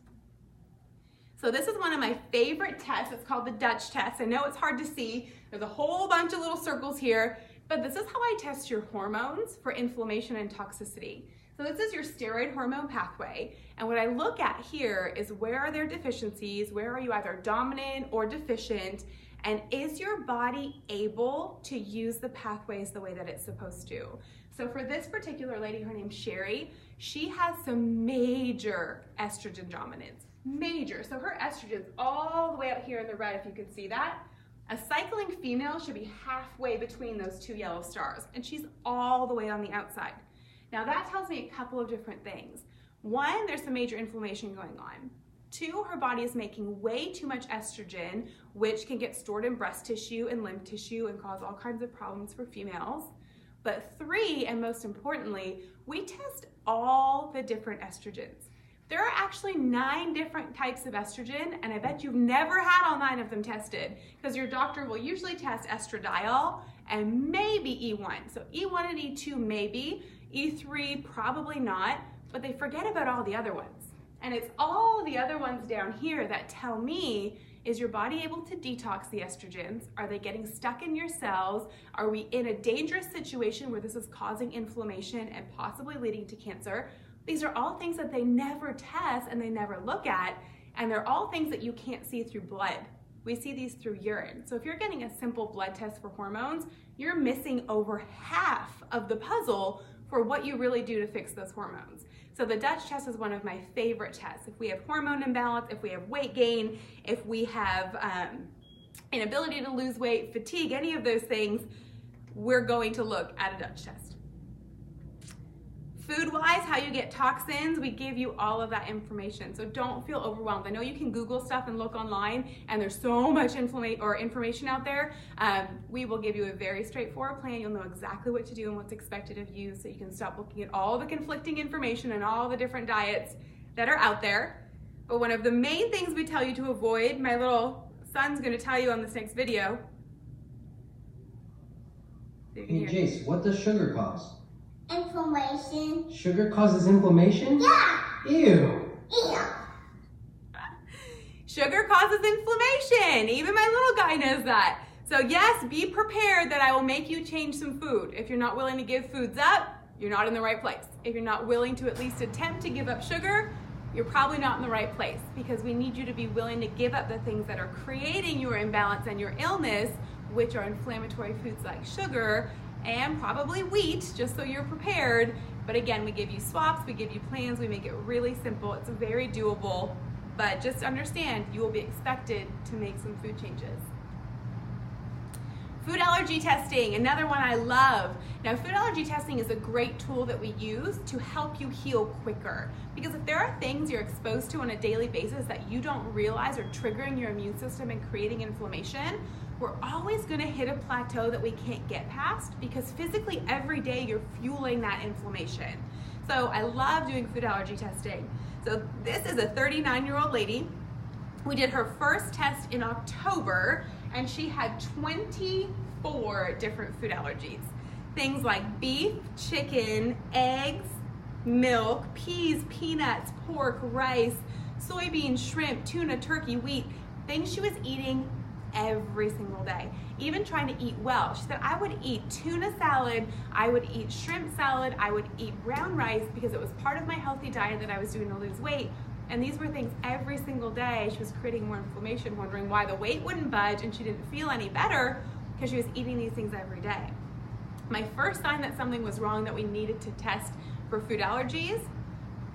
S1: So this is one of my favorite tests. It's called the Dutch test. I know it's hard to see. There's a whole bunch of little circles here, but this is how I test your hormones for inflammation and toxicity. So this is your steroid hormone pathway. And what I look at here is where are there deficiencies? Where are you either dominant or deficient? And is your body able to use the pathways the way that it's supposed to? So for this particular lady, her name's Sherry, she has some major estrogen dominance. Major. So her estrogen's all the way up here in the red, if you can see that. A cycling female should be halfway between those two yellow stars, and she's all the way on the outside. Now that tells me a couple of different things. One, there's some major inflammation going on. Two, her body is making way too much estrogen, which can get stored in breast tissue and lymph tissue and cause all kinds of problems for females. But three, and most importantly, we test all the different estrogens. There are actually 9 different types of estrogen, and I bet you've never had all 9 of them tested, because your doctor will usually test estradiol and maybe E1. So E1 and E2 maybe, E3 probably not, but they forget about all the other ones. And it's all the other ones down here that tell me, is your body able to detox the estrogens? Are they getting stuck in your cells? Are we in a dangerous situation where this is causing inflammation and possibly leading to cancer? These are all things that they never test and they never look at, and they're all things that you can't see through blood. We see these through urine. So if you're getting a simple blood test for hormones, you're missing over half of the puzzle for what you really do to fix those hormones. So the Dutch test is one of my favorite tests. If we have hormone imbalance, if we have weight gain, if we have inability to lose weight, fatigue, any of those things, we're going to look at a Dutch test. Food-wise, how you get toxins, we give you all of that information. So don't feel overwhelmed. I know you can Google stuff and look online, and there's so much information out there. We will give you a very straightforward plan. You'll know exactly what to do and what's expected of you, so you can stop looking at all the conflicting information and all the different diets that are out there. But one of the main things we tell you to avoid, my little son's gonna tell you on this next video.
S2: Hey Jace, what does sugar cause?
S3: Inflammation.
S2: Sugar causes inflammation?
S3: Yeah.
S2: Ew.
S3: Ew.
S1: Sugar causes inflammation. Even my little guy knows that. So yes, be prepared that I will make you change some food. If you're not willing to give foods up, you're not in the right place. If you're not willing to at least attempt to give up sugar, you're probably not in the right place, because we need you to be willing to give up the things that are creating your imbalance and your illness, which are inflammatory foods like sugar and probably wheat, just so you're prepared. But again, we give you swaps, we give you plans, we make it really simple. It's very doable, but just understand you will be expected to make some food changes. Food allergy testing, another one I love. Now, food allergy testing is a great tool that we use to help you heal quicker. Because if there are things you're exposed to on a daily basis that you don't realize are triggering your immune system and creating inflammation, we're always gonna hit a plateau that we can't get past, because physically every day you're fueling that inflammation. So I love doing food allergy testing. So this is a 39-year-old lady. We did her first test in October, and she had 24 different food allergies. Things like beef, chicken, eggs, milk, peas, peanuts, pork, rice, soybeans, shrimp, tuna, turkey, wheat, things she was eating every single day, even trying to eat well. She said, I would eat tuna salad, I would eat shrimp salad, I would eat brown rice, because it was part of my healthy diet that I was doing to lose weight. And these were things every single day. She was creating more inflammation, wondering why the weight wouldn't budge, and she didn't feel any better because she was eating these things every day. My first sign that something was wrong, that we needed to test for food allergies,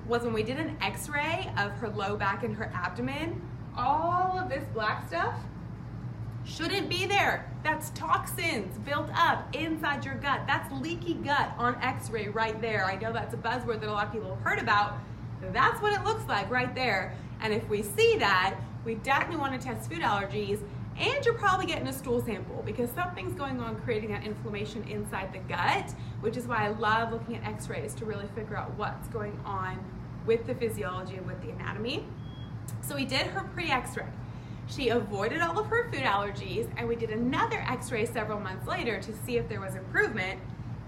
S1: was when we did an x-ray of her low back and her abdomen. All of this black stuff shouldn't be there. That's toxins built up inside your gut. That's leaky gut on x-ray right there. I know that's a buzzword that a lot of people have heard about. That's what it looks like right there. And if we see that, we definitely want to test food allergies, and you're probably getting a stool sample, because something's going on creating that inflammation inside the gut, which is why I love looking at x-rays to really figure out what's going on with the physiology and with the anatomy. So we did her pre-x-ray. She avoided all of her food allergies, and we did another x-ray several months later to see if there was improvement,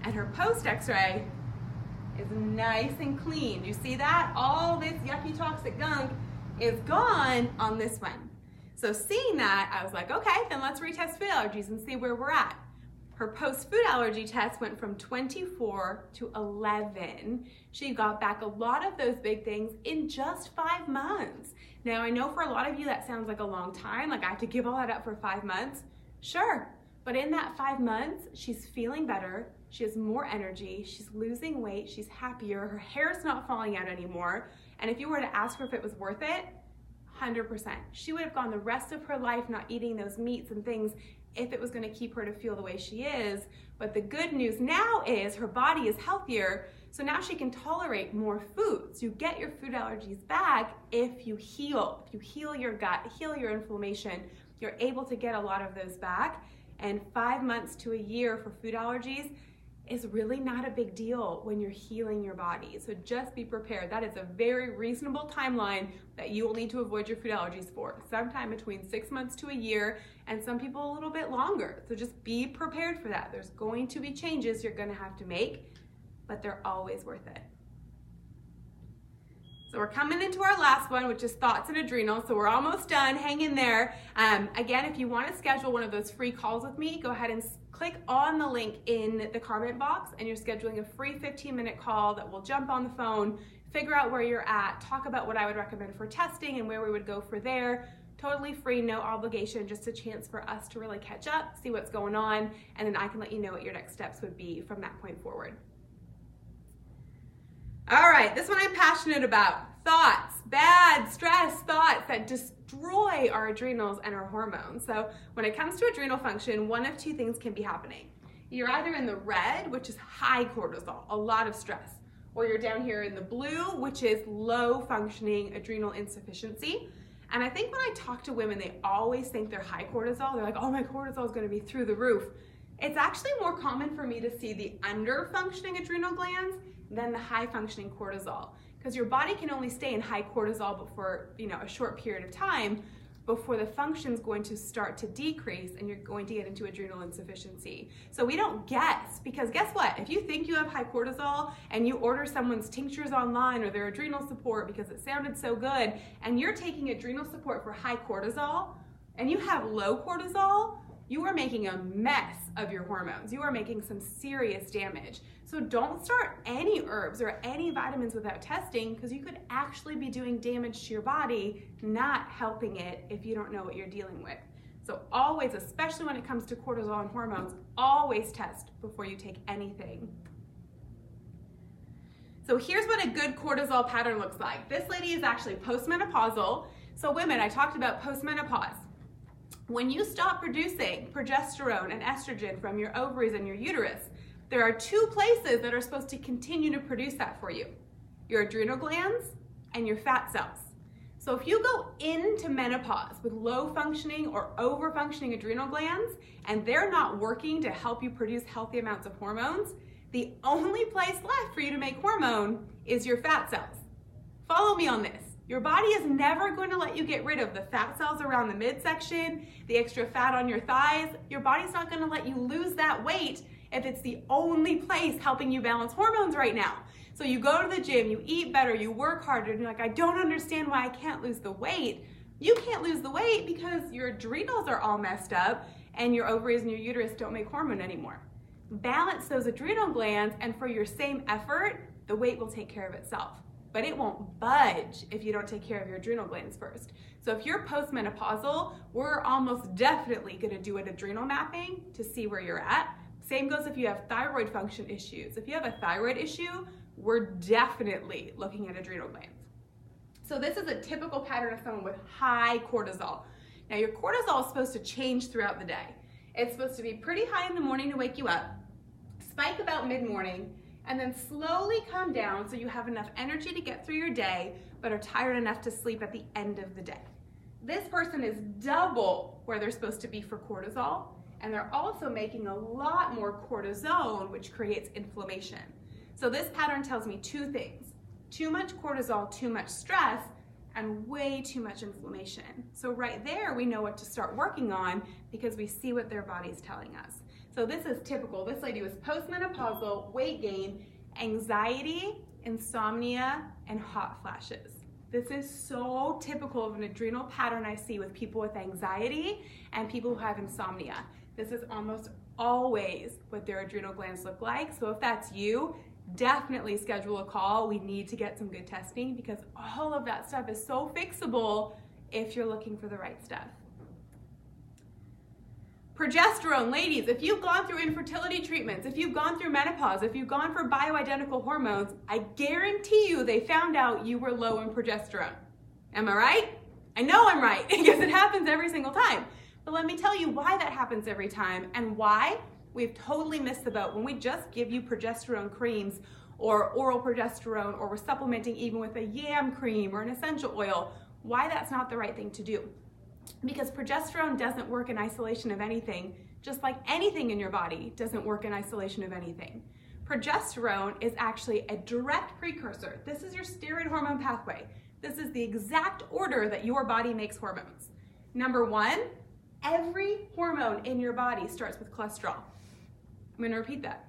S1: and her post x-ray is nice and clean. You see that? All this yucky toxic gunk is gone on this one. So seeing that, I was like, okay, then let's retest food allergies and see where we're at. Her post-food allergy test went from 24 to 11. She got back a lot of those big things in just 5 months. Now, I know for a lot of you that sounds like a long time, like I have to give all that up for 5 months. Sure, but in that 5 months, she's feeling better. She has more energy. She's losing weight. She's happier. Her hair's not falling out anymore. And if you were to ask her if it was worth it, 100%. She would have gone the rest of her life not eating those meats and things if it was going to keep her to feel the way she is. But the good news now is her body is healthier, so now she can tolerate more foods. You get your food allergies back if you heal. If you heal your gut, heal your inflammation, you're able to get a lot of those back. And 5 months to a year for food allergies is really not a big deal when you're healing your body. So just be prepared. That is a very reasonable timeline that you will need to avoid your food allergies for. Sometime between 6 months to a year, and some people a little bit longer. So just be prepared for that. There's going to be changes you're gonna have to make, but they're always worth it. So we're coming into our last one, which is thoughts and adrenals. So we're almost done, hang in there. Again, if you wanna schedule one of those free calls with me, go ahead and click on the link in the comment box, and you're scheduling a free 15-minute call that will jump on the phone, figure out where you're at, talk about what I would recommend for testing and where we would go for there. Totally free, no obligation, just a chance for us to really catch up, see what's going on, and then I can let you know what your next steps would be from that point forward. All right, this one I'm passionate about. Thoughts, bad stress thoughts that destroy our adrenals and our hormones. So when it comes to adrenal function, one of two things can be happening. You're either in the red, which is high cortisol, a lot of stress, or you're down here in the blue, which is low functioning adrenal insufficiency. And I think when I talk to women, they always think they're high cortisol. They're like, oh, my cortisol is going to be through the roof. It's actually more common for me to see the under functioning adrenal glands than the high functioning cortisol, because your body can only stay in high cortisol for a short period of time before the function's going to start to decrease and you're going to get into adrenal insufficiency. So we don't guess, because guess what? If you think you have high cortisol and you order someone's tinctures online or their adrenal support because it sounded so good, and you're taking adrenal support for high cortisol and you have low cortisol, you are making a mess of your hormones. You are making some serious damage. So don't start any herbs or any vitamins without testing, because you could actually be doing damage to your body, not helping it if you don't know what you're dealing with. So always, especially when it comes to cortisol and hormones, always test before you take anything. So here's what a good cortisol pattern looks like. This lady is actually postmenopausal. So women, I talked about postmenopause. When you stop producing progesterone and estrogen from your ovaries and your uterus, there are two places that are supposed to continue to produce that for you: your adrenal glands and your fat cells. So if you go into menopause with low functioning or over functioning adrenal glands and they're not working to help you produce healthy amounts of hormones, the only place left for you to make hormone is your fat cells. Follow me on this. Your body is never going to let you get rid of the fat cells around the midsection, the extra fat on your thighs. Your body's not going to let you lose that weight if it's the only place helping you balance hormones right now. So you go to the gym, you eat better, you work harder, and you're like, I don't understand why I can't lose the weight. You can't lose the weight because your adrenals are all messed up and your ovaries and your uterus don't make hormone anymore. Balance those adrenal glands, and for your same effort, the weight will take care of itself. But it won't budge if you don't take care of your adrenal glands first. So if you're postmenopausal, we're almost definitely gonna do an adrenal mapping to see where you're at. Same goes if you have thyroid function issues. If you have a thyroid issue, we're definitely looking at adrenal glands. So this is a typical pattern of someone with high cortisol. Now your cortisol is supposed to change throughout the day. It's supposed to be pretty high in the morning to wake you up, spike about mid-morning, and then slowly come down so you have enough energy to get through your day, but are tired enough to sleep at the end of the day. This person is double where they're supposed to be for cortisol, and they're also making a lot more cortisone, which creates inflammation. So this pattern tells me two things: too much cortisol, too much stress, and way too much inflammation. So right there, we know what to start working on because we see what their body's telling us. So this is typical. This lady was postmenopausal, weight gain, anxiety, insomnia, and hot flashes. This is so typical of an adrenal pattern I see with people with anxiety and people who have insomnia. This is almost always what their adrenal glands look like. So if that's you, definitely schedule a call. We need to get some good testing because all of that stuff is so fixable if you're looking for the right stuff. Progesterone, ladies, if you've gone through infertility treatments, if you've gone through menopause, if you've gone for bioidentical hormones, I guarantee you they found out you were low in progesterone. Am I right? I know I'm right because it happens every single time. But let me tell you why that happens every time and why we've totally missed the boat when we just give you progesterone creams or oral progesterone, or we're supplementing even with a yam cream or an essential oil, why that's not the right thing to do. Because progesterone doesn't work in isolation of anything, just like anything in your body doesn't work in isolation of anything. Progesterone is actually a direct precursor. This is your steroid hormone pathway. This is the exact order that your body makes hormones. Number one, every hormone in your body starts with cholesterol. I'm going to repeat that.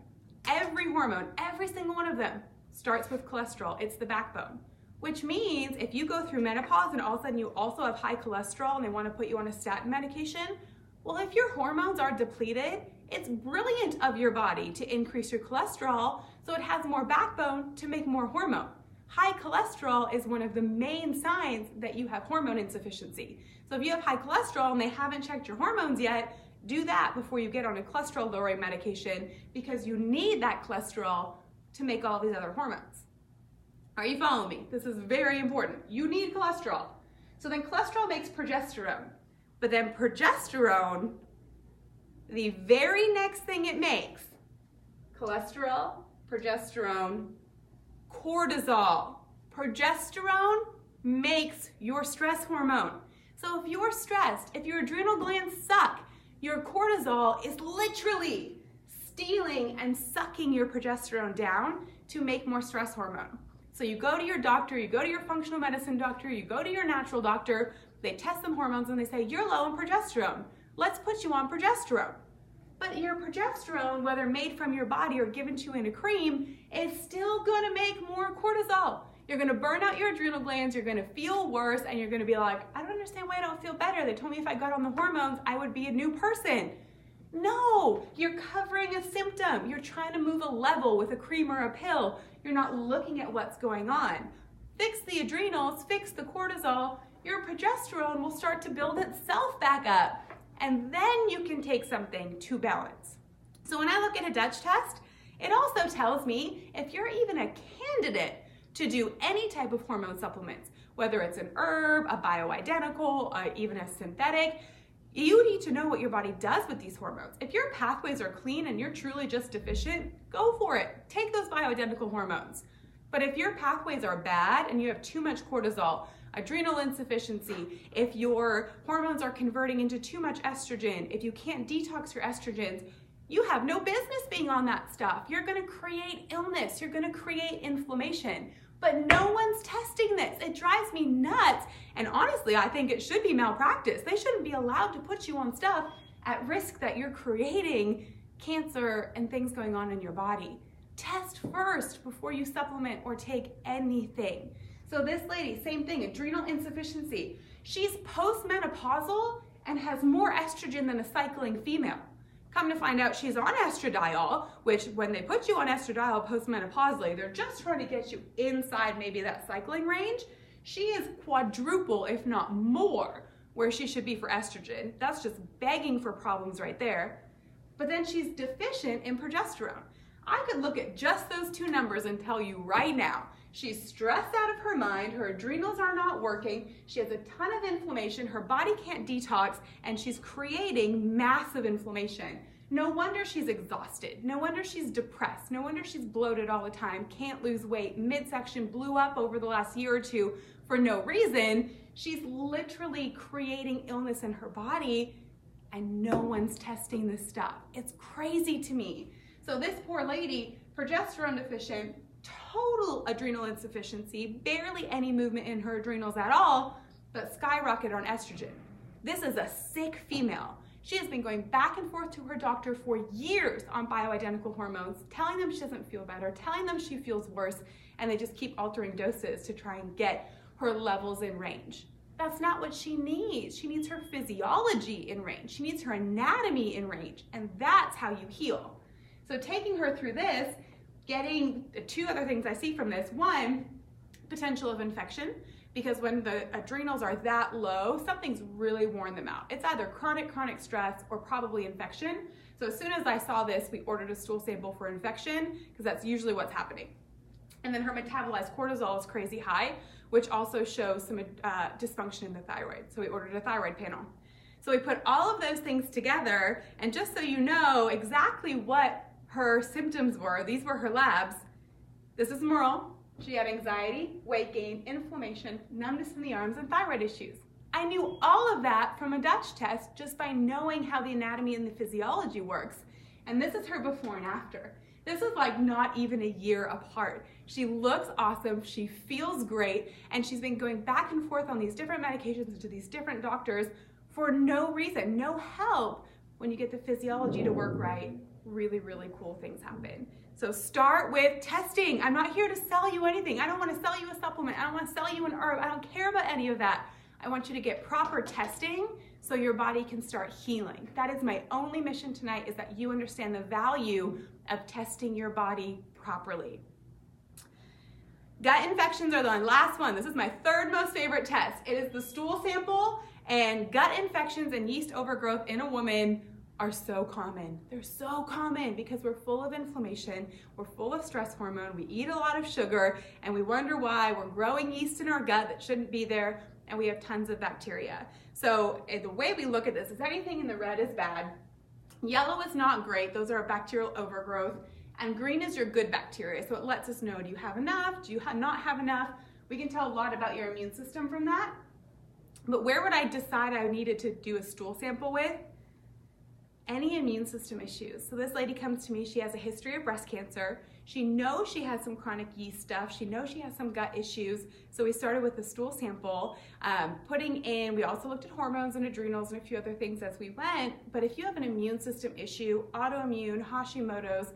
S1: Every hormone, every single one of them starts with cholesterol. It's the backbone. Which means if you go through menopause and all of a sudden you also have high cholesterol and they want to put you on a statin medication, well, if your hormones are depleted, it's brilliant of your body to increase your cholesterol so it has more backbone to make more hormone. High cholesterol is one of the main signs that you have hormone insufficiency. So if you have high cholesterol and they haven't checked your hormones yet, do that before you get on a cholesterol lowering medication because you need that cholesterol to make all these other hormones. Are you following me? This is very important. You need cholesterol. So then cholesterol makes progesterone. But then progesterone, the very next thing it makes, cholesterol, progesterone, cortisol. Progesterone makes your stress hormone. So if you're stressed, if your adrenal glands suck, your cortisol is literally stealing and sucking your progesterone down to make more stress hormone. So you go to your doctor, you go to your functional medicine doctor, you go to your natural doctor, they test some hormones and they say, you're low in progesterone. Let's put you on progesterone. But your progesterone, whether made from your body or given to you in a cream, is still gonna make more cortisol. You're gonna burn out your adrenal glands, you're gonna feel worse, and you're gonna be like, I don't understand why I don't feel better. They told me if I got on the hormones, I would be a new person. No, you're covering a symptom. You're trying to move a level with a cream or a pill. You're not looking at what's going on. Fix the adrenals, fix the cortisol, your progesterone will start to build itself back up. And then you can take something to balance. So when I look at a Dutch test, it also tells me if you're even a candidate to do any type of hormone supplements, whether it's an herb, a bioidentical, even a synthetic, you need to know what your body does with these hormones. If your pathways are clean and you're truly just deficient, go for it. Take those bioidentical hormones. But if your pathways are bad and you have too much cortisol, adrenal insufficiency, if your hormones are converting into too much estrogen, if you can't detox your estrogens, you have no business being on that stuff. You're gonna create illness, you're gonna create inflammation. But no one's testing this. It drives me nuts. And honestly, I think it should be malpractice. They shouldn't be allowed to put you on stuff at risk that you're creating cancer and things going on in your body. Test first before you supplement or take anything. So this lady, same thing, adrenal insufficiency. She's postmenopausal and has more estrogen than a cycling female. Come to find out she's on estradiol, which when they put you on estradiol postmenopausally, they're just trying to get you inside maybe that cycling range. She is quadruple, if not more, where she should be for estrogen. That's just begging for problems right there. But then she's deficient in progesterone. I could look at just those two numbers and tell you right now, she's stressed out of her mind, her adrenals are not working, she has a ton of inflammation, her body can't detox, and she's creating massive inflammation. No wonder she's exhausted, no wonder she's depressed, no wonder she's bloated all the time, can't lose weight, midsection blew up over the last year or two for no reason. She's literally creating illness in her body and no one's testing this stuff. It's crazy to me. So this poor lady, progesterone deficient, total adrenal insufficiency, barely any movement in her adrenals at all, but skyrocket on estrogen. This is a sick female. She has been going back and forth to her doctor for years on bioidentical hormones, telling them she doesn't feel better, telling them she feels worse, and they just keep altering doses to try and get her levels in range. That's not what she needs. She needs her physiology in range. She needs her anatomy in range, and that's how you heal. So taking her through this, getting the two other things I see from this. One, potential of infection, because when the adrenals are that low, something's really worn them out. It's either chronic stress or probably infection. So as soon as I saw this, we ordered a stool sample for infection, because that's usually what's happening. And then her metabolized cortisol is crazy high, which also shows some dysfunction in the thyroid. So we ordered a thyroid panel. So we put all of those things together, and just so you know exactly what her symptoms were, these were her labs. This is Merle. She had anxiety, weight gain, inflammation, numbness in the arms, and thyroid issues. I knew all of that from a Dutch test just by knowing how the anatomy and the physiology works. And this is her before and after. This is like not even a year apart. She looks awesome, she feels great, and she's been going back and forth on these different medications to these different doctors for no reason, no help. When you get the physiology to work right, really, really cool things happen. So start with testing. I'm not here to sell you anything. I don't want to sell you a supplement. I don't want to sell you an herb. I don't care about any of that. I want you to get proper testing so your body can start healing. That is my only mission tonight, is that you understand the value of testing your body properly. Gut infections are the last one. This is my third most favorite test. It is the stool sample, and gut infections and yeast overgrowth in a woman are so common. They're so common because we're full of inflammation, we're full of stress hormone, we eat a lot of sugar, and we wonder why we're growing yeast in our gut that shouldn't be there, and we have tons of bacteria. So the way we look at this is anything in the red is bad, yellow is not great, those are bacterial overgrowth, and green is your good bacteria. So it lets us know, do you have enough, do you not have enough? We can tell a lot about your immune system from that. But where would I decide I needed to do a stool sample with? Any immune system issues. So this lady comes to me, she has a history of breast cancer. She knows she has some chronic yeast stuff. She knows she has some gut issues. So we started with a stool sample, we also looked at hormones and adrenals and a few other things as we went. But if you have an immune system issue, autoimmune, Hashimoto's,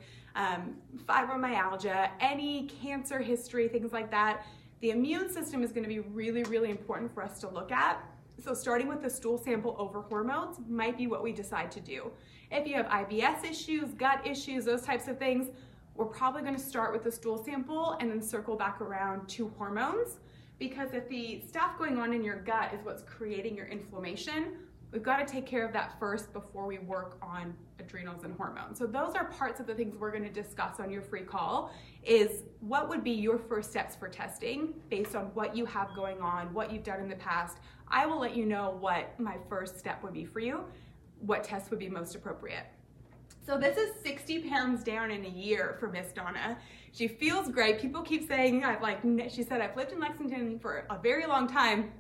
S1: fibromyalgia, any cancer history, things like that, the immune system is going to be really, really important for us to look at. So starting with the stool sample over hormones might be what we decide to do. If you have IBS issues, gut issues, those types of things, we're probably going to start with the stool sample and then circle back around to hormones, because if the stuff going on in your gut is what's creating your inflammation, we've got to take care of that first before we work on adrenals and hormones. So those are parts of the things we're going to discuss on your free call, is what would be your first steps for testing based on what you have going on, what you've done in the past. I will let you know what my first step would be for you, what test would be most appropriate. So this is 60 pounds down in a year for Miss Donna. She feels great. People keep saying, she said, I've lived in Lexington for a very long time.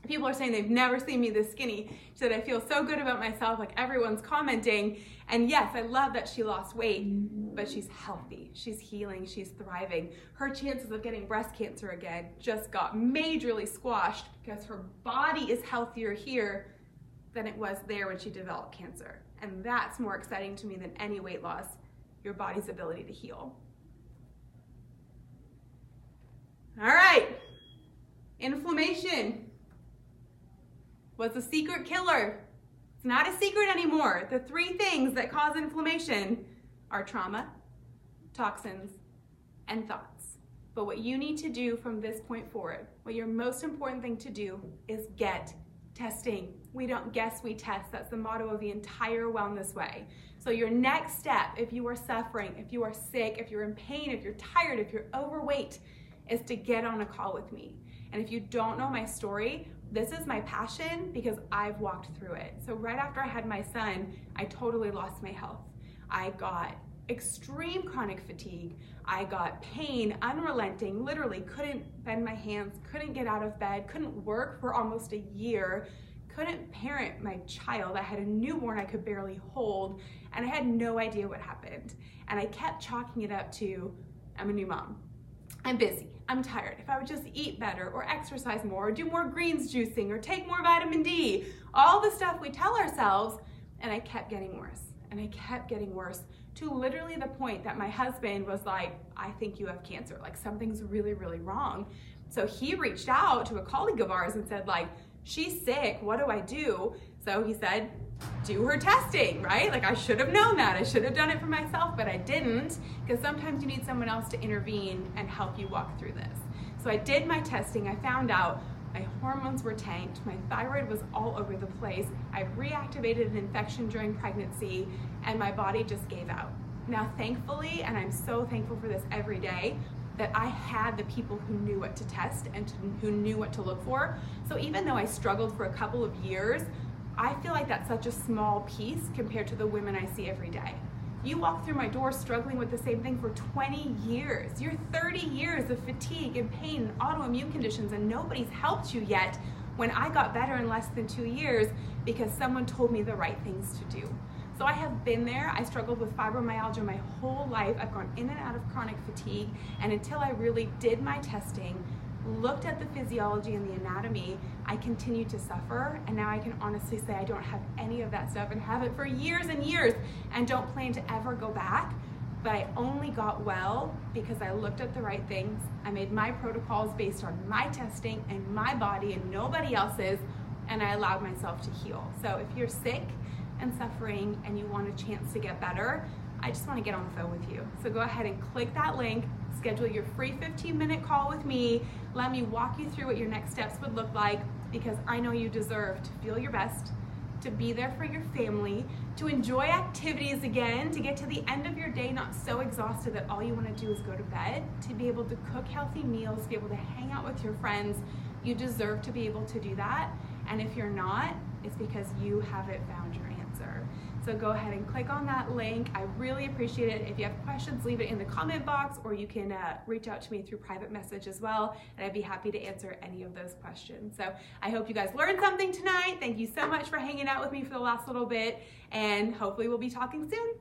S1: People are saying they've never seen me this skinny. She said, I feel so good about myself, like everyone's commenting. And yes, I love that she lost weight, but she's healthy, she's healing, she's thriving. Her chances of getting breast cancer again just got majorly squashed because her body is healthier here than it was there when she developed cancer. And that's more exciting to me than any weight loss, your body's ability to heal. All right, inflammation was a secret killer. It's not a secret anymore. The three things that cause inflammation are trauma, toxins, and thoughts. But what you need to do from this point forward, what your most important thing to do, is get testing. We don't guess, we test. That's the motto of the entire Wellness Way. So your next step, if you are suffering, if you are sick, if you're in pain, if you're tired, if you're overweight, is to get on a call with me. And if you don't know my story, this is my passion because I've walked through it. So right after I had my son, I totally lost my health. I got extreme chronic fatigue. I got pain, unrelenting, literally couldn't bend my hands, couldn't get out of bed, couldn't work for almost a year, couldn't parent my child. I had a newborn I could barely hold, and I had no idea what happened. And I kept chalking it up to, I'm a new mom. I'm busy, I'm tired. If I would just eat better or exercise more or do more greens juicing or take more vitamin D, all the stuff we tell ourselves, and I kept getting worse. And I kept getting worse to literally the point that my husband was like, I think you have cancer, like something's really, really wrong. So he reached out to a colleague of ours and said like, she's sick, what do I do? So he said, do her testing, right? Like I should have known that. I should have done it for myself, but I didn't, because sometimes you need someone else to intervene and help you walk through this. So I did my testing. I found out my hormones were tanked. My thyroid was all over the place. I reactivated an infection during pregnancy and my body just gave out. Now, thankfully, and I'm so thankful for this every day, that I had the people who knew what to test and who knew what to look for. So even though I struggled for a couple of years, I feel like that's such a small piece compared to the women I see every day. You walk through my door struggling with the same thing for 20 years. You're 30 years of fatigue and pain and autoimmune conditions, and nobody's helped you yet when I got better in less than 2 years because someone told me the right things to do. So I have been there. I struggled with fibromyalgia my whole life. I've gone in and out of chronic fatigue, and until I really did my testing, looked at the physiology and the anatomy, I continued to suffer, and now I can honestly say I don't have any of that stuff and have it for years and years and don't plan to ever go back. But I only got well because I looked at the right things. I made my protocols based on my testing and my body and nobody else's, and I allowed myself to heal. So if you're sick and suffering and you want a chance to get better, I just want to get on the phone with you. So go ahead and click that link, schedule your free 15-minute call with me. Let me walk you through what your next steps would look like, because I know you deserve to feel your best, to be there for your family, to enjoy activities again, to get to the end of your day not so exhausted that all you want to do is go to bed, to be able to cook healthy meals, to be able to hang out with your friends. You deserve to be able to do that. And if you're not, it's because you haven't found your answer. So go ahead and click on that link. I really appreciate it. If you have questions, leave it in the comment box, or you can reach out to me through private message as well, and I'd be happy to answer any of those questions. So I hope you guys learned something tonight. Thank you so much for hanging out with me for the last little bit, and hopefully we'll be talking soon.